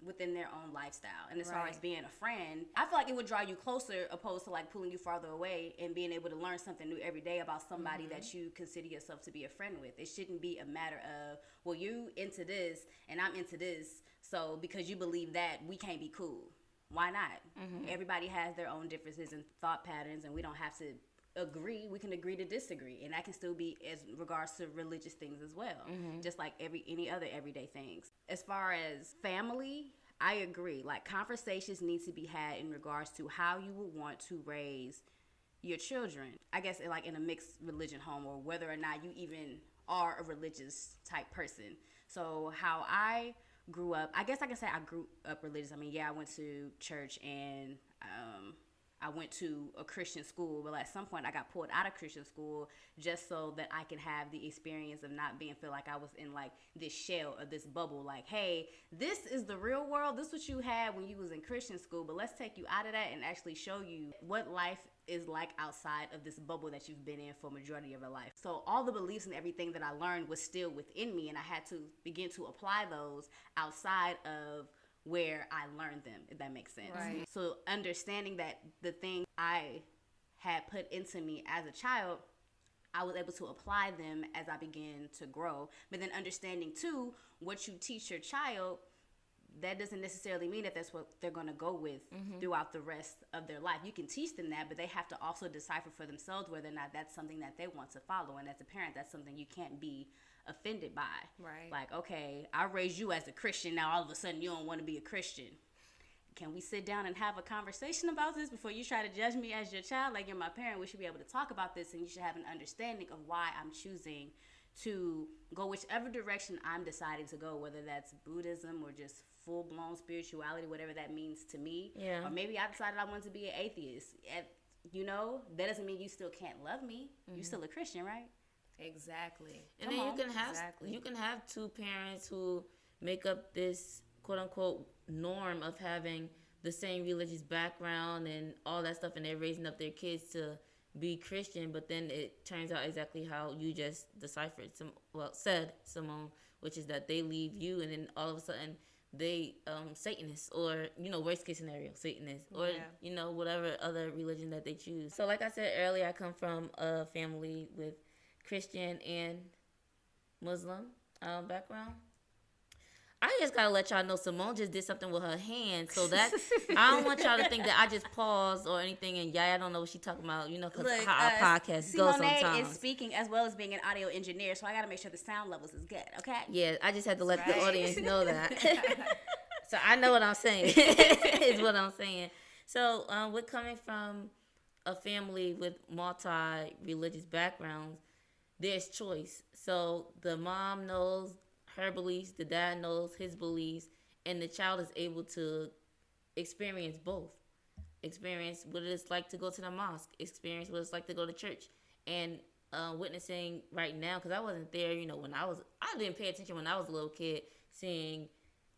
within their own lifestyle. And as far as being a friend, I feel like it would draw you closer opposed to like pulling you farther away and being able to learn something new every day about somebody that you consider yourself to be a friend with. It shouldn't be a matter of, well, you into this and I'm into this, so because you believe that, we can't be cool. Why not? Everybody has their own differences and thought patterns, and we don't have to agree. We can agree to disagree, and that can still be as regards to religious things as well, just like any other everyday things. As far as family, I agree. Like conversations need to be had in regards to how you would want to raise your children. I guess like in a mixed religion home, or whether or not you even are a religious type person. So how I grew up, I guess I can say I grew up religious. I mean, yeah, I went to church and I went to a Christian school, but at some point I got pulled out of Christian school just so that I could have the experience of not feel like I was in like this shell or this bubble. Like, hey, this is the real world. This is what you had when you was in Christian school, but let's take you out of that and actually show you what life is like outside of this bubble that you've been in for majority of your life. So all the beliefs and everything that I learned was still within me, and I had to begin to apply those outside of where I learned them, if that makes sense. Right. So understanding that the thing I had put into me as a child, I was able to apply them as I began to grow. But then understanding too, what you teach your child, that doesn't necessarily mean that that's what they're going to go with throughout the rest of their life. You can teach them that, but they have to also decipher for themselves whether or not that's something that they want to follow. And as a parent, that's something you can't be offended by. Right. Like, okay, I raised you as a Christian, now all of a sudden you don't want to be a Christian. Can we sit down and have a conversation about this before you try to judge me as your child? Like, you're my parent, we should be able to talk about this, and you should have an understanding of why I'm choosing to go whichever direction I'm deciding to go, whether that's Buddhism or just full-blown spirituality, whatever that means to me. Yeah. Or maybe I decided I wanted to be an atheist. You know, that doesn't mean you still can't love me. You're still a Christian, right? Exactly. And then you can have two parents who make up this quote unquote norm of having the same religious background and all that stuff, and they're raising up their kids to be Christian, but then it turns out exactly how you just said, Simone, which is that they leave you, and then all of a sudden they Satanists, or worst case scenario Satanists, or whatever other religion that they choose. So like I said earlier, I come from a family with Christian and Muslim background. I just gotta let y'all know Simone just did something with her hand, so that I don't want y'all to think that I just paused or anything and I don't know what she's talking about, because how our podcast goes sometimes. Simone is speaking as well as being an audio engineer, so I gotta make sure the sound levels is good, okay? Yeah, I just had to let the audience know that. So I know what I'm saying, is what I'm saying. So we're coming from a family with multi-religious backgrounds. There's choice. So the mom knows her beliefs, the dad knows his beliefs, and the child is able to experience both. Experience what it's like to go to the mosque, experience what it's like to go to church, and witnessing right now, because I wasn't there, I didn't pay attention when I was a little kid, seeing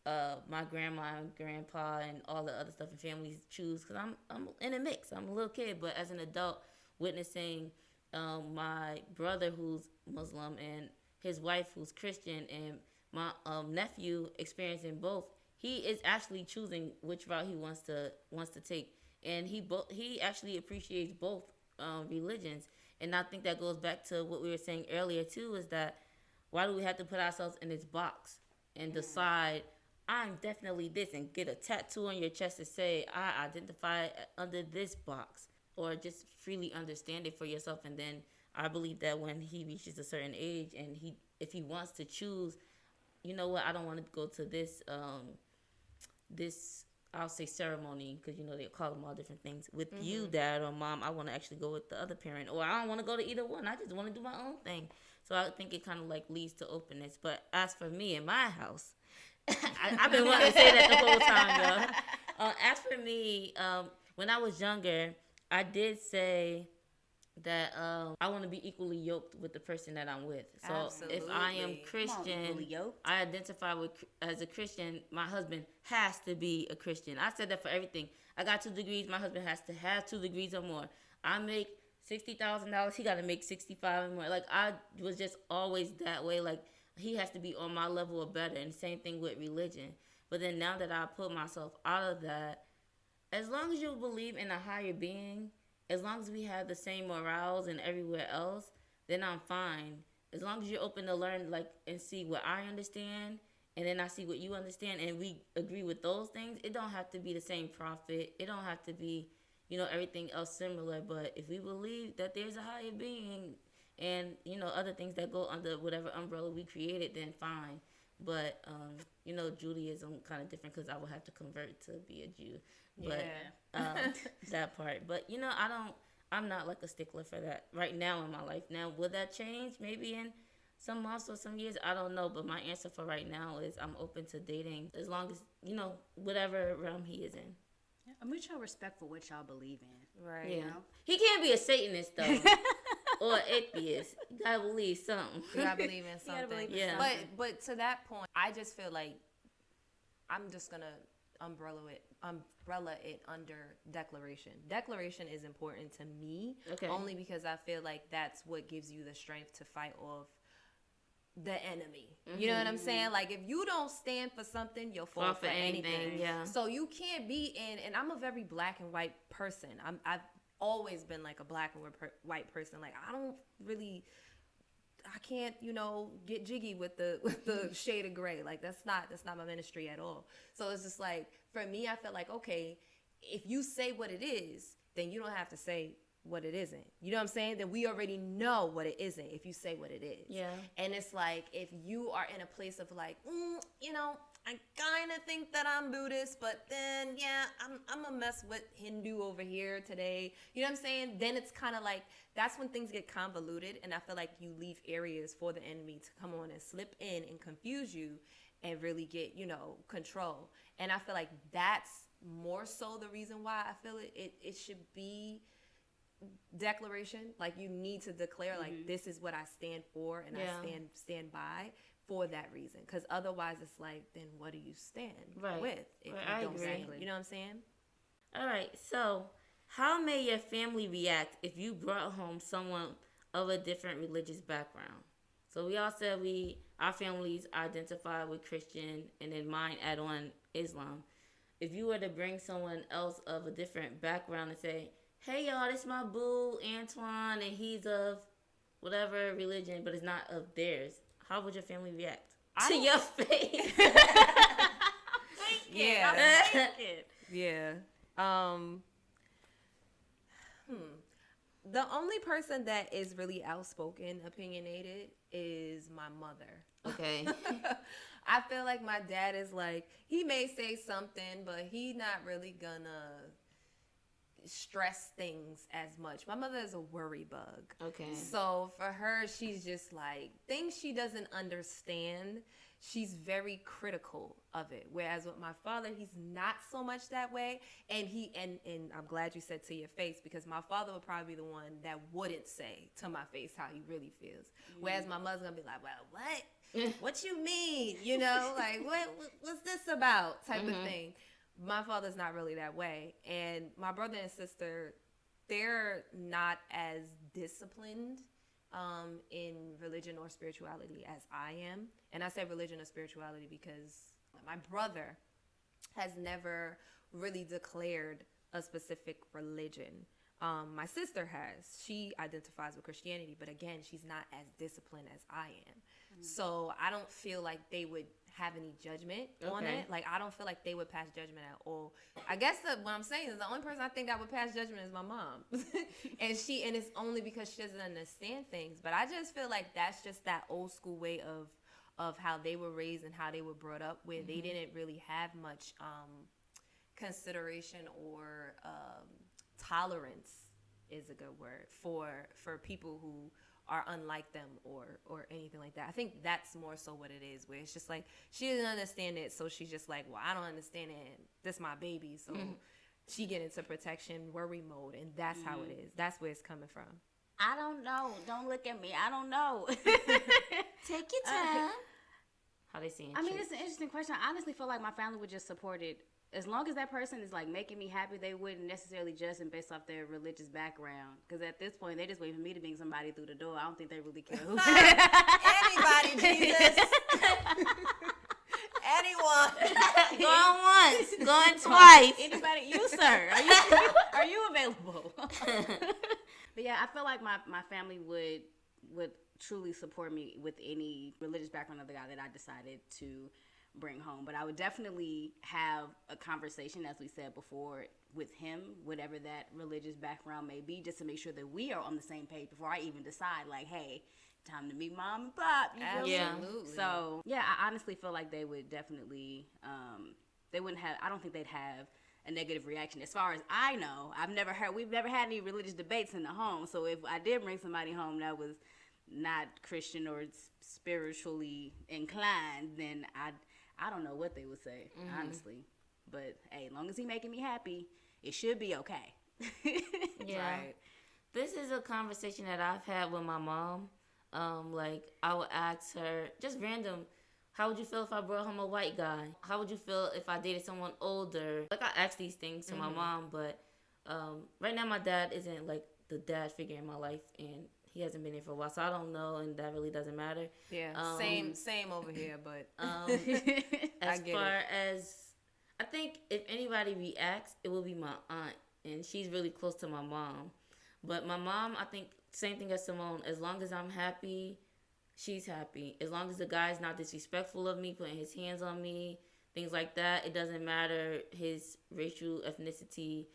my grandma and grandpa and all the other stuff and families choose, because I'm in a mix. I'm a little kid, but as an adult, witnessing my brother who's Muslim and his wife who's Christian, and my nephew experiencing both, he is actually choosing which route he wants to take, and he actually appreciates both religions. And I think that goes back to what we were saying earlier too, is that why do we have to put ourselves in this box and decide I'm definitely this and get a tattoo on your chest to say I identify under this box, or just freely understand it for yourself. And then I believe that when he reaches a certain age and if he wants to choose, you know what, I don't want to go to this I'll say ceremony, because they call them all different things with you, dad or mom. I want to actually go with the other parent, or I don't want to go to either one. I just want to do my own thing. So I think it kind of like leads to openness. But as for me in my house, I've been wanting to say that the whole time, y'all. As for me, when I was younger, I did say that I want to be equally yoked with the person that I'm with. So Absolutely. if I am Christian, I identify as a Christian. My husband has to be a Christian. I said that for everything. I got 2 degrees. My husband has to have 2 degrees or more. I make $60,000. He got to make 65 and more. Like, I was just always that way. Like, he has to be on my level or better. And same thing with religion. But then now that I put myself out of that, as long as you believe in a higher being, as long as we have the same morals and everywhere else, then I'm fine. As long as you're open to learn, like, and see what I understand, and then I see what you understand, and we agree with those things. It don't have to be the same prophet. It don't have to be, everything else similar. But if we believe that there's a higher being and, other things that go under whatever umbrella we created, then fine. But, Judaism kind of different, because I would have to convert to be a Jew. But that part. But, I'm not like a stickler for that right now in my life. Now, will that change maybe in some months or some years? I don't know. But my answer for right now is I'm open to dating as long as, whatever realm he is in. Yeah, a mutual respect for what y'all believe in. Right. Yeah. He can't be a Satanist, though. Or atheist. You gotta believe something. You gotta believe in something. Believe in Yeah. something. But to that point, I just feel like I'm just gonna umbrella it under declaration. Declaration is important to me, only because I feel like that's what gives you the strength to fight off the enemy. You know what I'm saying? Like, if you don't stand for something, you'll fall for anything. Yeah. So you can't be in, and I'm a very black and white person. I've always been like a black and white person. Like, I can't, get jiggy with the shade of gray. Like, that's not my ministry at all. So it's just like, for me, I feel like, okay, if you say what it is, then you don't have to say what it isn't. You know what I'm saying? Then we already know what it isn't if you say what it is. Yeah. And it's like, if you are in a place of like, I kind of think that I'm Buddhist, but then, yeah, I'm a mess with Hindu over here today. You know what I'm saying? Then it's kind of like, that's when things get convoluted, and I feel like you leave areas for the enemy to come on and slip in and confuse you and really get, control. And I feel like that's more so the reason why I feel it should be declaration. Like, you need to declare, like, this is what I stand for, and I stand by for that reason. Because otherwise it's like, then what do you stand with if you don't say it? You know what I'm saying? All right. So how may your family react if you brought home someone of a different religious background? So we all said our families identify with Christian, and then mine add on Islam. If you were to bring someone else of a different background and say, hey, y'all, this my boo, Antoine, and he's of whatever religion, but it's not of theirs, how would your family react to your face? Yeah. The only person that is really outspoken, opinionated, is my mother. Okay. I feel like my dad is like, he may say something, but he not really gonna stress things as much. My mother is a worry bug. Okay. So for her, she's just like, things she doesn't understand, she's very critical of it. Whereas with my father, he's not so much that way. And I'm glad you said to your face, because my father would probably be the one that wouldn't say to my face how he really feels. Whereas my mother's gonna be like, well, what? What you mean? Like, what's this about? Type of thing. My father's not really that way. And my brother and sister, they're not as disciplined in religion or spirituality as I am. And I say religion or spirituality because my brother has never really declared a specific religion. My sister has. She identifies with Christianity, but again, she's not as disciplined as I am. So I don't feel like they would have any judgment on it. Like, I don't feel like they would pass judgment at all. I guess what I'm saying is the only person I think that would pass judgment is my mom. and it's only because she doesn't understand things. But I just feel like that's just that old school way of how they were raised and how they were brought up, where they didn't really have much consideration or tolerance is a good word for people who are unlike them or anything like that. I think that's more so what it is, where it's just like she doesn't understand it, so she's just like, well, I don't understand it. This my baby, so she get into protection, worry mode, and that's how it is. That's where it's coming from. I don't know. Don't look at me. I don't know. Take your time. How they saying? I mean, it's an interesting question. I honestly feel like my family would just support it. As long as that person is like making me happy, they wouldn't necessarily judge them based off their religious background. Because at this point, they just wait for me to bring somebody through the door. I don't think they really care who. Anybody, Jesus. Anyone. Going once, going twice. Anybody, you sir, are you available? But yeah, I feel like my family would truly support me with any religious background of the guy that I decided to bring home. But I would definitely have a conversation, as we said before, with him, whatever that religious background may be, just to make sure that we are on the same page before I even decide, like, hey, time to meet mom and pop. You feel me? Absolutely. So yeah, I honestly feel like they would definitely they wouldn't have, I don't think they'd have a negative reaction. As far as I know, we've never had any religious debates in the home. So if I did bring somebody home that was not Christian or spiritually inclined, then I don't know what they would say, honestly. But hey, as long as he's making me happy, it should be okay. Yeah. Right. This is a conversation that I've had with my mom. Like, I would ask her, just random, how would you feel if I brought home a white guy? How would you feel if I dated someone older? Like, I ask these things to my mom, but right now my dad isn't, like, the dad figure in my life, and he hasn't been here for a while, so I don't know, and that really doesn't matter. Yeah, same over here, but as far as, I think if anybody reacts, it will be my aunt, and she's really close to my mom. But my mom, I think, same thing as Simone, as long as I'm happy, she's happy. As long as the guy's not disrespectful of me, putting his hands on me, things like that, it doesn't matter his racial ethnicity,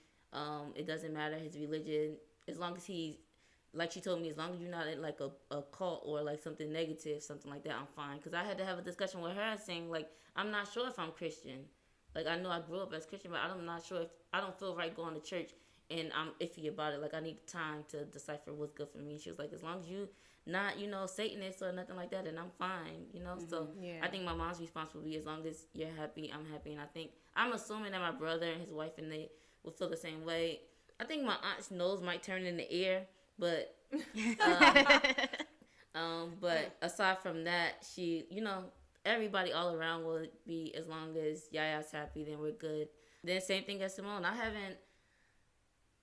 it doesn't matter his religion, as long as he's, like she told me, as long as you're not in like a cult or like something negative, something like that, I'm fine. Because I had to have a discussion with her saying, like, I'm not sure if I'm Christian. Like, I know I grew up as Christian, but I'm not sure if, I don't feel right going to church and I'm iffy about it. Like, I need time to decipher what's good for me. She was like, as long as you not, Satanist or nothing like that, then I'm fine, So Yeah. I think my mom's response would be, as long as you're happy, I'm happy. And I think, I'm assuming that my brother and his wife and they will feel the same way. I think my aunt's nose might turn in the ear. But but aside from that, she, everybody all around will be, as long as Yaya's happy, then we're good. Then same thing as Simone. I haven't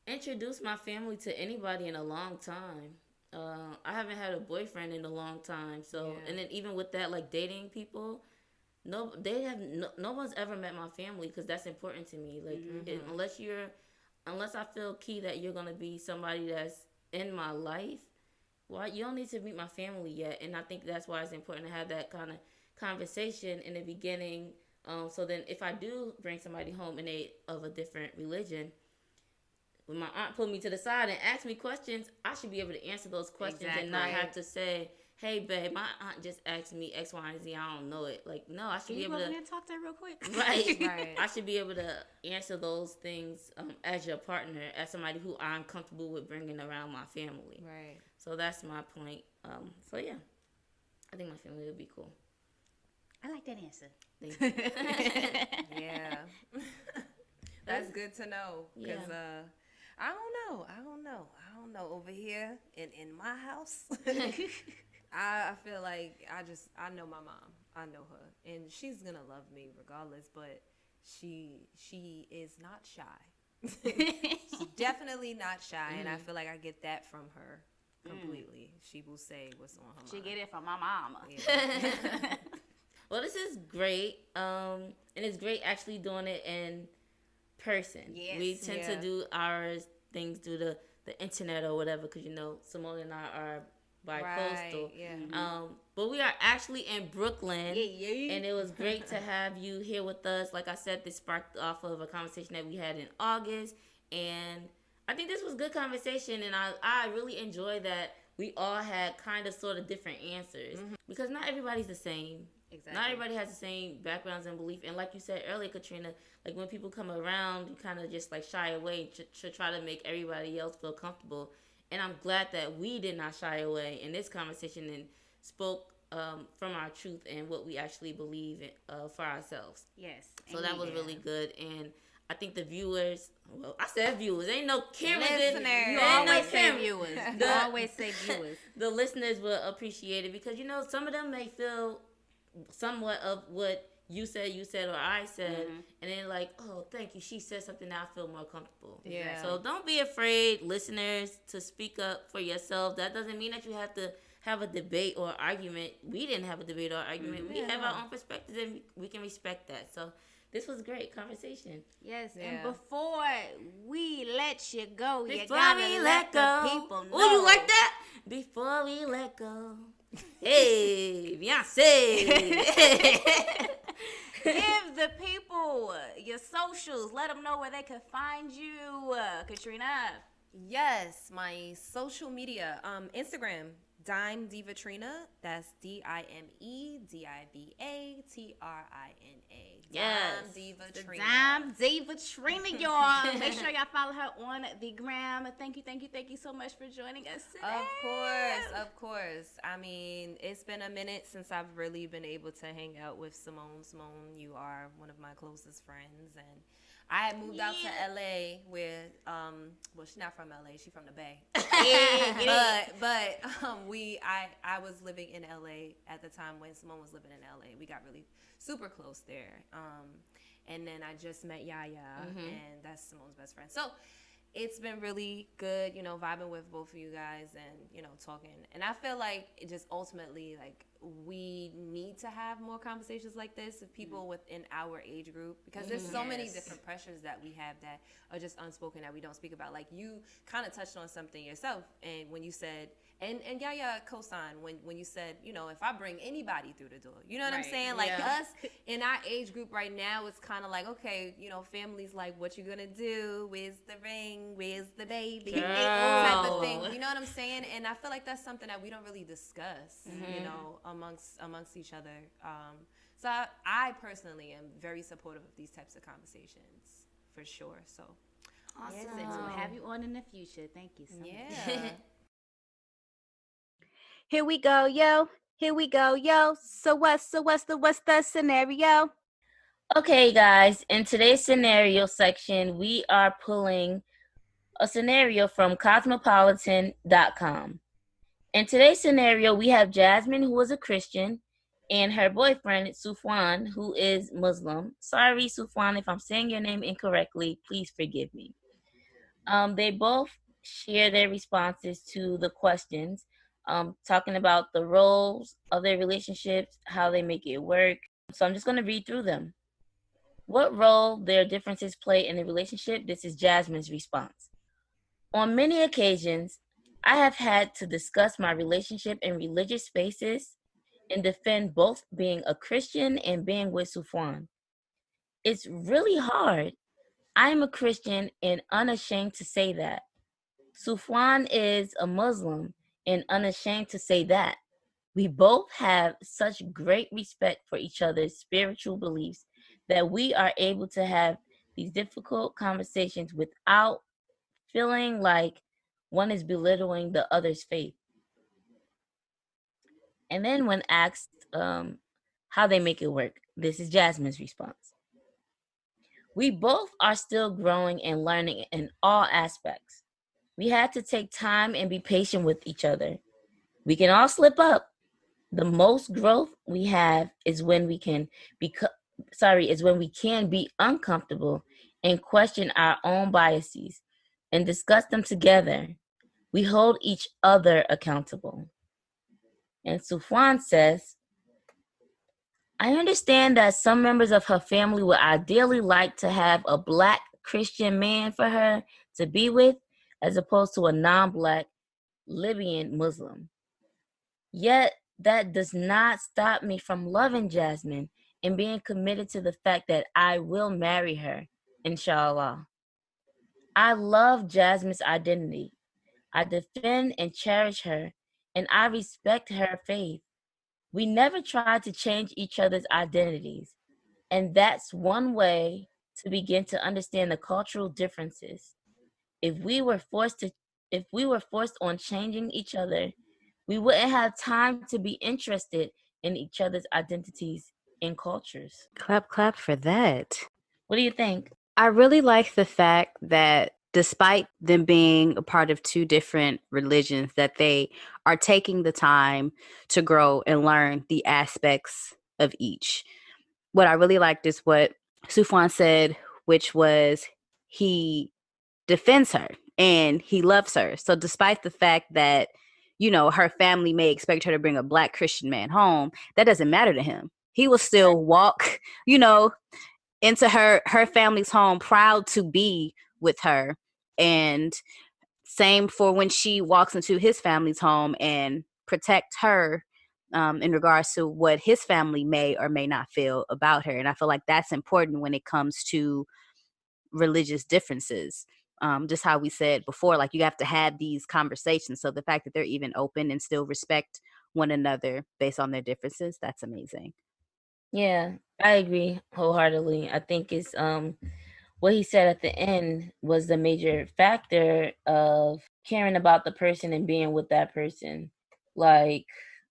introduced my family to anybody in a long time. I haven't had a boyfriend in a long time. So, and then even with that, like dating people, no one's ever met my family, because that's important to me. Like, unless I feel key that you're gonna be somebody that's in my life, well, you don't need to meet my family yet. And I think that's why it's important to have that kind of conversation in the beginning. So then if I do bring somebody home and they of a different religion, when my aunt pulled me to the side and asked me questions, I should be able to answer those questions and not have to say, hey, babe, my aunt just asked me X, Y, and Z. I don't know it. Like, no, I should be able to talk to her real quick. Right. I should be able to answer those things as your partner, as somebody who I'm comfortable with bringing around my family. Right. So that's my point. So yeah, I think my family would be cool. I like that answer. Thank you. Yeah. That's good to know. Because I don't know. Over here in my house, I feel like I know my mom. I know her. And she's going to love me regardless, but she is not shy. She's definitely not shy, and I feel like I get that from her completely. She will say what's on her She mind. get it from my mama. Yeah. Well, this is great. And it's great actually doing it in person. Yes. We tend to Yeah. do our things through the internet or whatever, because Simone and I are bi-coastal. Yeah. But we are actually in Brooklyn. Yeah. And it was great to have you here with us. Like I said, this sparked off of a conversation that we had in August, and I think this was good conversation, and I really enjoy that we all had kind of sort of different answers, because not everybody's the same. Exactly. Not everybody has the same backgrounds and belief. And like you said earlier, Katrina, like when people come around, you kind of just like shy away to try to make everybody else feel comfortable. And I'm glad that we did not shy away in this conversation and spoke from our truth and what we actually believe for ourselves. Yes. So that was really good. And I think the viewers, well, I said viewers, ain't no cameras. Listeners. You Ain't no always say cameras. viewers. You The- always say viewers. The listeners will appreciate it, because some of them may feel somewhat of what you said or I said, and then like, oh, thank you, she said something that I feel more comfortable. Yeah. So don't be afraid, listeners, to speak up for yourself. That doesn't mean that you have to have a debate or argument. We didn't have a debate or argument. We have our own perspectives, and we can respect that. So this was great conversation. Yes, Yeah. and before we let you go, you Before gotta we let the people know. Oh, you like that? Before we let go. Hey, Beyonce. Give the people your socials. Let them know where they can find you, Katrina. Yes, my social media, Instagram, Dime Divatrina. That's DIMEDIVATRINA. Yes. Dime Divatrina. Dime Divatrina, y'all. Make sure y'all follow her on the gram. Thank you so much for joining us today. Of course. I mean, it's been a minute since I've really been able to hang out with Simone. Simone, you are one of my closest friends, and I had moved out to LA with well, she's not from LA, she's from the Bay. I was living in LA at the time when Simone was living in LA. We got really super close there. And then I just met Yaya, and that's Simone's best friend. So it's been really good, vibing with both of you guys and, talking. And I feel like it just ultimately, like, we need to have more conversations like this with people within our age group, because there's so many different pressures that we have that are just unspoken that we don't speak about. Like, you kind of touched on something yourself, and when you said, and Yaya co-signed when you said, if I bring anybody through the door, you know what I'm saying? Like, us in our age group right now, it's kind of like, okay, families like, what you gonna do? Where's the ring? Where's the baby? Type of thing. You know what I'm saying? And I feel like that's something that we don't really discuss, amongst each other. So I personally am very supportive of these types of conversations, for sure. So Awesome. Yes, and we'll have you on in the future. Thank you so much. yeah. Here we go, yo. Here we go, yo. So what's the scenario? Okay, guys, in today's scenario section, we are pulling a scenario from cosmopolitan.com. In today's scenario, we have Jasmine, who is a Christian, and her boyfriend, Sufwan, who is Muslim. Sorry, Sufwan, if I'm saying your name incorrectly, please forgive me. They both share their responses to the questions, talking about the roles of their relationships, how they make it work. So I'm just going to read through them. What role their differences play in a relationship? This is Jasmine's response. On many occasions, I have had to discuss my relationship in religious spaces and defend both being a Christian and being with Sufwan. It's really hard. I am a Christian and unashamed to say that. Sufwan is a Muslim and unashamed to say that. We both have such great respect for each other's spiritual beliefs that we are able to have these difficult conversations without feeling like one is belittling the other's faith. And then when asked how they make it work, this is Jasmine's response. We both are still growing and learning in all aspects. We had to take time and be patient with each other. We can all slip up. The most growth we have is when we can be uncomfortable and question our own biases and discuss them together. We hold each other accountable. And Sufwan says, I understand that some members of her family would ideally like to have a Black Christian man for her to be with, as opposed to a non-Black Libyan Muslim. Yet, that does not stop me from loving Jasmine and being committed to the fact that I will marry her, inshallah. I love Jasmine's identity. I defend and cherish her, and I respect her faith. We never tried to change each other's identities, and that's one way to begin to understand the cultural differences. If we were forced to if we were forced on changing each other, we wouldn't have time to be interested in each other's identities and cultures. Clap, clap for that. What do you think? I really like the fact that despite them being a part of two different religions, that they are taking the time to grow and learn the aspects of each. What I really liked is what Sufwan said, which was he defends her and he loves her. So despite the fact that, you know, her family may expect her to bring a Black Christian man home, that doesn't matter to him. He will still walk, you know, into her family's home proud to be with her. And same for when she walks into his family's home and protect her in regards to what his family may or may not feel about her. And I feel like that's important when it comes to religious differences. Just how we said before, like you have to have these conversations. So the fact that they're even open and still respect one another based on their differences, that's amazing. Yeah, I agree wholeheartedly. I think it's what he said at the end was the major factor of caring about the person and being with that person. Like,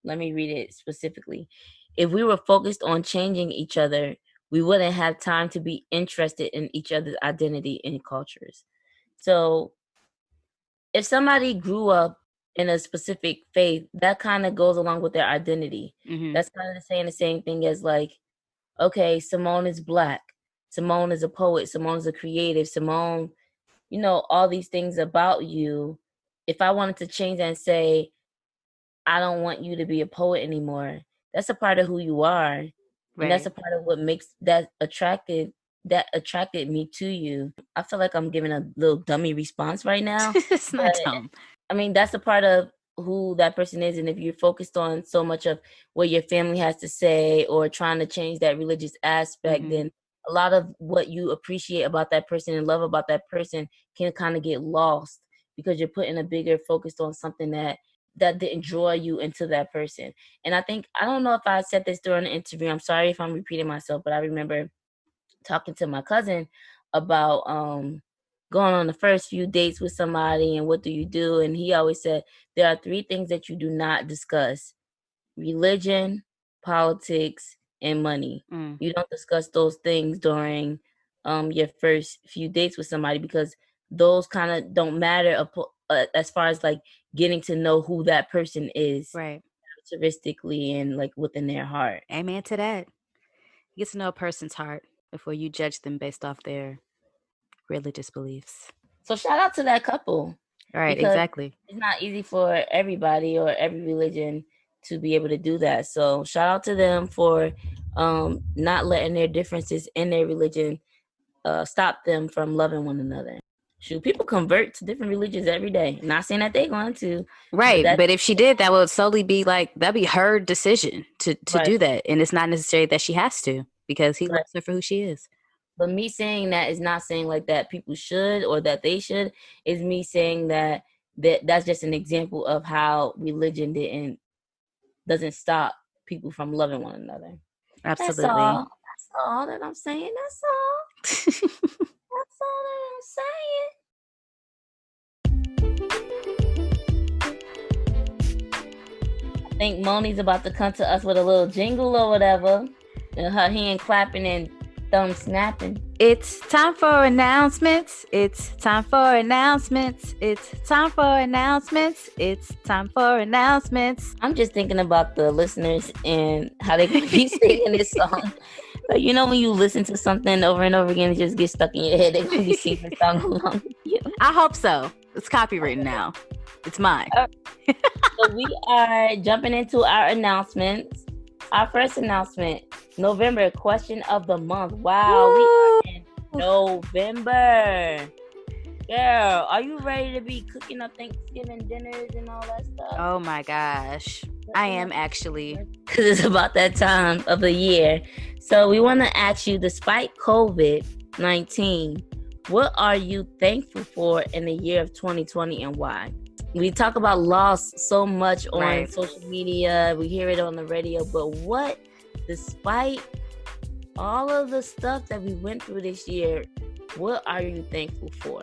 let me read it specifically. If we were focused on changing each other, we wouldn't have time to be interested in each other's identity and cultures. So, if somebody grew up in a specific faith, that kind of goes along with their identity. Mm-hmm. That's kind of saying the same thing as like, okay, Simone is Black. Simone is a poet. Simone is a creative. Simone, you know, all these things about you. If I wanted to change that and say, I don't want you to be a poet anymore, that's a part of who you are. And that's a part of what makes that attracted me to you. I feel like I'm giving a little dummy response right now. It's not dumb. I mean, that's a part of who that person is. And if you're focused on so much of what your family has to say or trying to change that religious aspect, then a lot of what you appreciate about that person and love about that person can kind of get lost because you're putting a bigger focus on something that didn't draw you into that person. And I don't know if I said this during the interview. I'm sorry if I'm repeating myself, but I remember talking to my cousin about going on the first few dates with somebody and what do you do, and he always said there are 3 things that you do not discuss: religion, politics, and money. You don't discuss those things during your first few dates with somebody because those kind of don't matter as far as like getting to know who that person is, right, characteristically and like within their heart. Amen to that. You get to know a person's heart before you judge them based off their religious beliefs. So shout out to that couple. Right, exactly. It's not easy for everybody or every religion to be able to do that. So shout out to them for not letting their differences in their religion stop them from loving one another. Shoot, people convert to different religions every day. Not saying that they're going to. Right, but if she did, that would solely be like, that'd be her decision to do that. And it's not necessary that she has to because he loves her for who she is. But me saying that is not saying like that people should or that they should. Is me saying that that's just an example of how religion doesn't stop people from loving one another. Absolutely. That's all that I'm saying. That's all. That's all that I'm saying. I think Moni's about to come to us with a little jingle or whatever. And her hand clapping and thumb snapping. It's time for announcements. It's time for announcements. It's time for announcements. It's time for announcements. I'm just thinking about the listeners and how they could be singing this song. Like, you know, when you listen to something over and over again, it just gets stuck in your head. They're going to be singing the song along with you. I hope so. It's copywritten now. It's mine. So we are jumping into our announcements. Our first announcement, November question of the month. Wow, we are in November. Girl, are you ready to be cooking up Thanksgiving dinners and all that stuff? Oh my gosh. I am actually. Because it's about that time of the year. So we want to ask you, despite COVID-19, what are you thankful for in the year of 2020 and why? We talk about loss so much on social media. We hear it on the radio. But what, despite all of the stuff that we went through this year, what are you thankful for?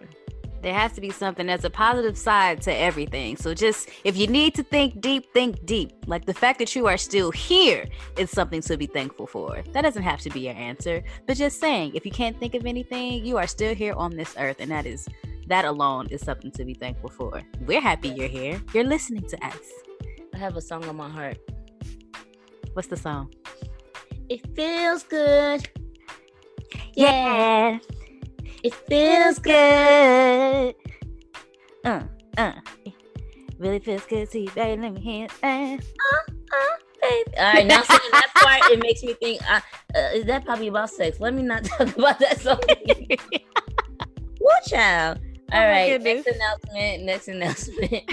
There has to be something that's a positive side to everything. So just, if you need to think deep, think deep. Like the fact that you are still here is something to be thankful for. That doesn't have to be your answer. But just saying, if you can't think of anything, you are still here on this earth. And that alone is something to be thankful for. We're happy you're here. You're listening to us. I have a song on my heart. What's the song? It feels good. Yeah. It feels good. Really feels good to you, baby. Let me hear it. Baby. All right, now saying that part, it makes me think, is that probably about sex? Let me not talk about that song. Woo, child. All right, next announcement.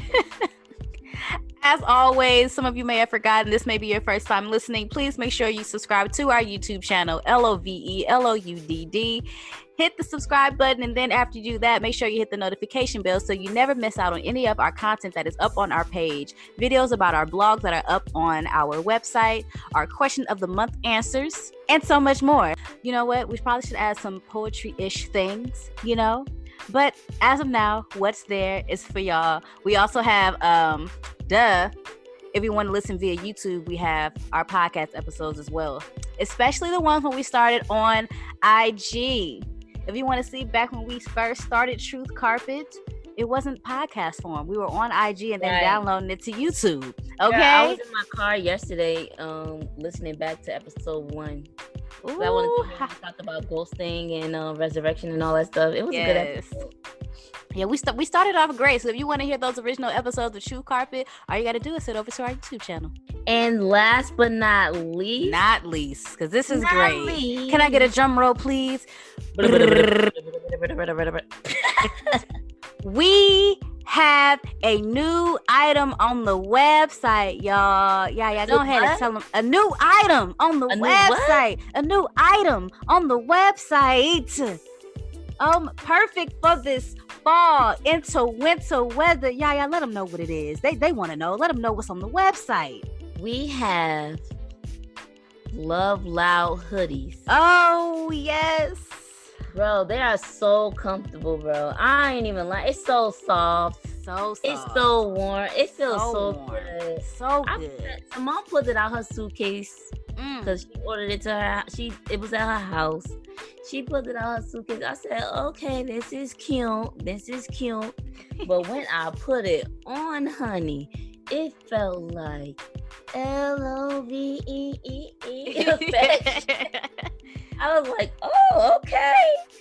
As always, some of you may have forgotten, this may be your first time listening. Please make sure you subscribe to our YouTube channel, LOVELOUDD. Hit the subscribe button, and then after you do that, make sure you hit the notification bell so you never miss out on any of our content that is up on our page. Videos about our blogs that are up on our website, our question of the month answers, and so much more. You know what? We probably should add some poetry-ish things, But as of now, what's there is for y'all. We also have, if you want to listen via YouTube, we have our podcast episodes as well. Especially the ones when we started on IG. If you want to see back when we first started Truth Carpet, it wasn't podcast form. We were on IG and then downloading it to YouTube. Okay. Yeah, I was in my car yesterday, listening back to episode 1. I wanted to hear we talked about ghosting and resurrection and all that stuff. It was a good episode. Yeah, we started off great. So if you want to hear those original episodes of True Carpet, all you got to do is head over to our YouTube channel. And last but not least, because this is great. Can I get a drum roll, please? We have a new item on the website, y'all. Yeah, go ahead and tell them. A new item on the website. A new item on the website. Perfect for this fall into winter weather. Yeah, let them know what it is. They want to know. Let them know what's on the website. We have Love Loud hoodies. Oh, yes. Bro, they are so comfortable, bro. I ain't even lying. It's so soft. So soft. It's so warm. It feels so good. So good. My mom put it out her suitcase because she ordered it to her. It was at her house. She put it out her suitcase. I said, okay, this is cute. But when I put it on, honey, it felt like LOVEE affection. I was like, oh, okay.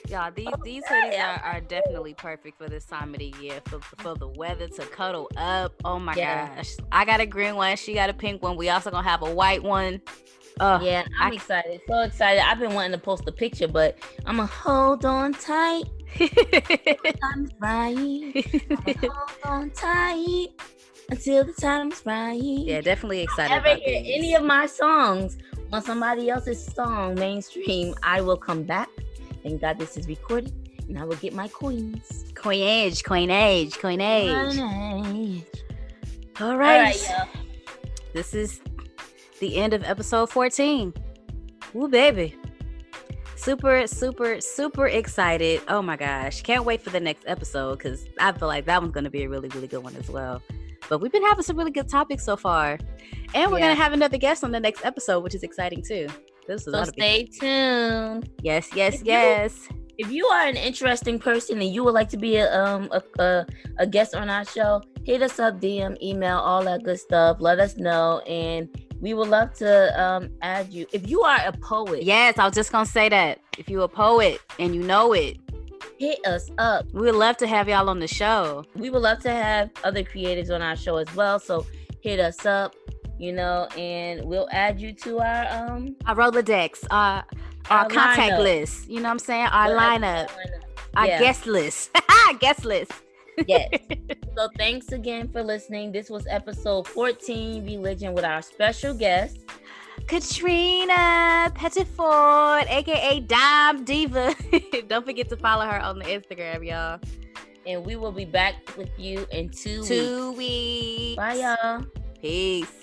Y'all, these hoodies are definitely perfect for this time of the year, for the weather to cuddle up. Oh my gosh. I got a green one. She got a pink one. We also gonna have a white one. Yeah, I'm excited. So excited. I've been wanting to post a picture, but I'm gonna hold on tight. I'm right. Hold on tight until the time's right. Yeah, definitely excited about these. If I hear any of my songs on somebody else's song mainstream, I will come back. Thank God this is recorded, and I will get my coins. Coinage. All right, y'all. This is the end of episode 14. Woo, baby. Super, super, super excited. Oh my gosh. Can't wait for the next episode because I feel like that one's going to be a really, really good one as well. But we've been having some really good topics so far. And we're going to have another guest on the next episode, which is exciting too. So stay tuned. Yes. If you are an interesting person and you would like to be a guest on our show, hit us up, DM, email, all that good stuff. Let us know, and we would love to add you. If you are a poet. Yes, I was just going to say that. If you're a poet and you know it, hit us up. We would love to have y'all on the show. We would love to have other creatives on our show as well. So hit us up, and we'll add you to our Rolodex, our contact lineup. list. You know what I'm saying? Our lineup. Our guest list. Guest list. Yes. So thanks again for listening. This was episode 14, Religion, with our special guest, Katrina Pettiford, aka Dime Diva. Don't forget to follow her on the Instagram, y'all. And we will be back with you in 2 weeks. Bye, Bye, y'all. Peace.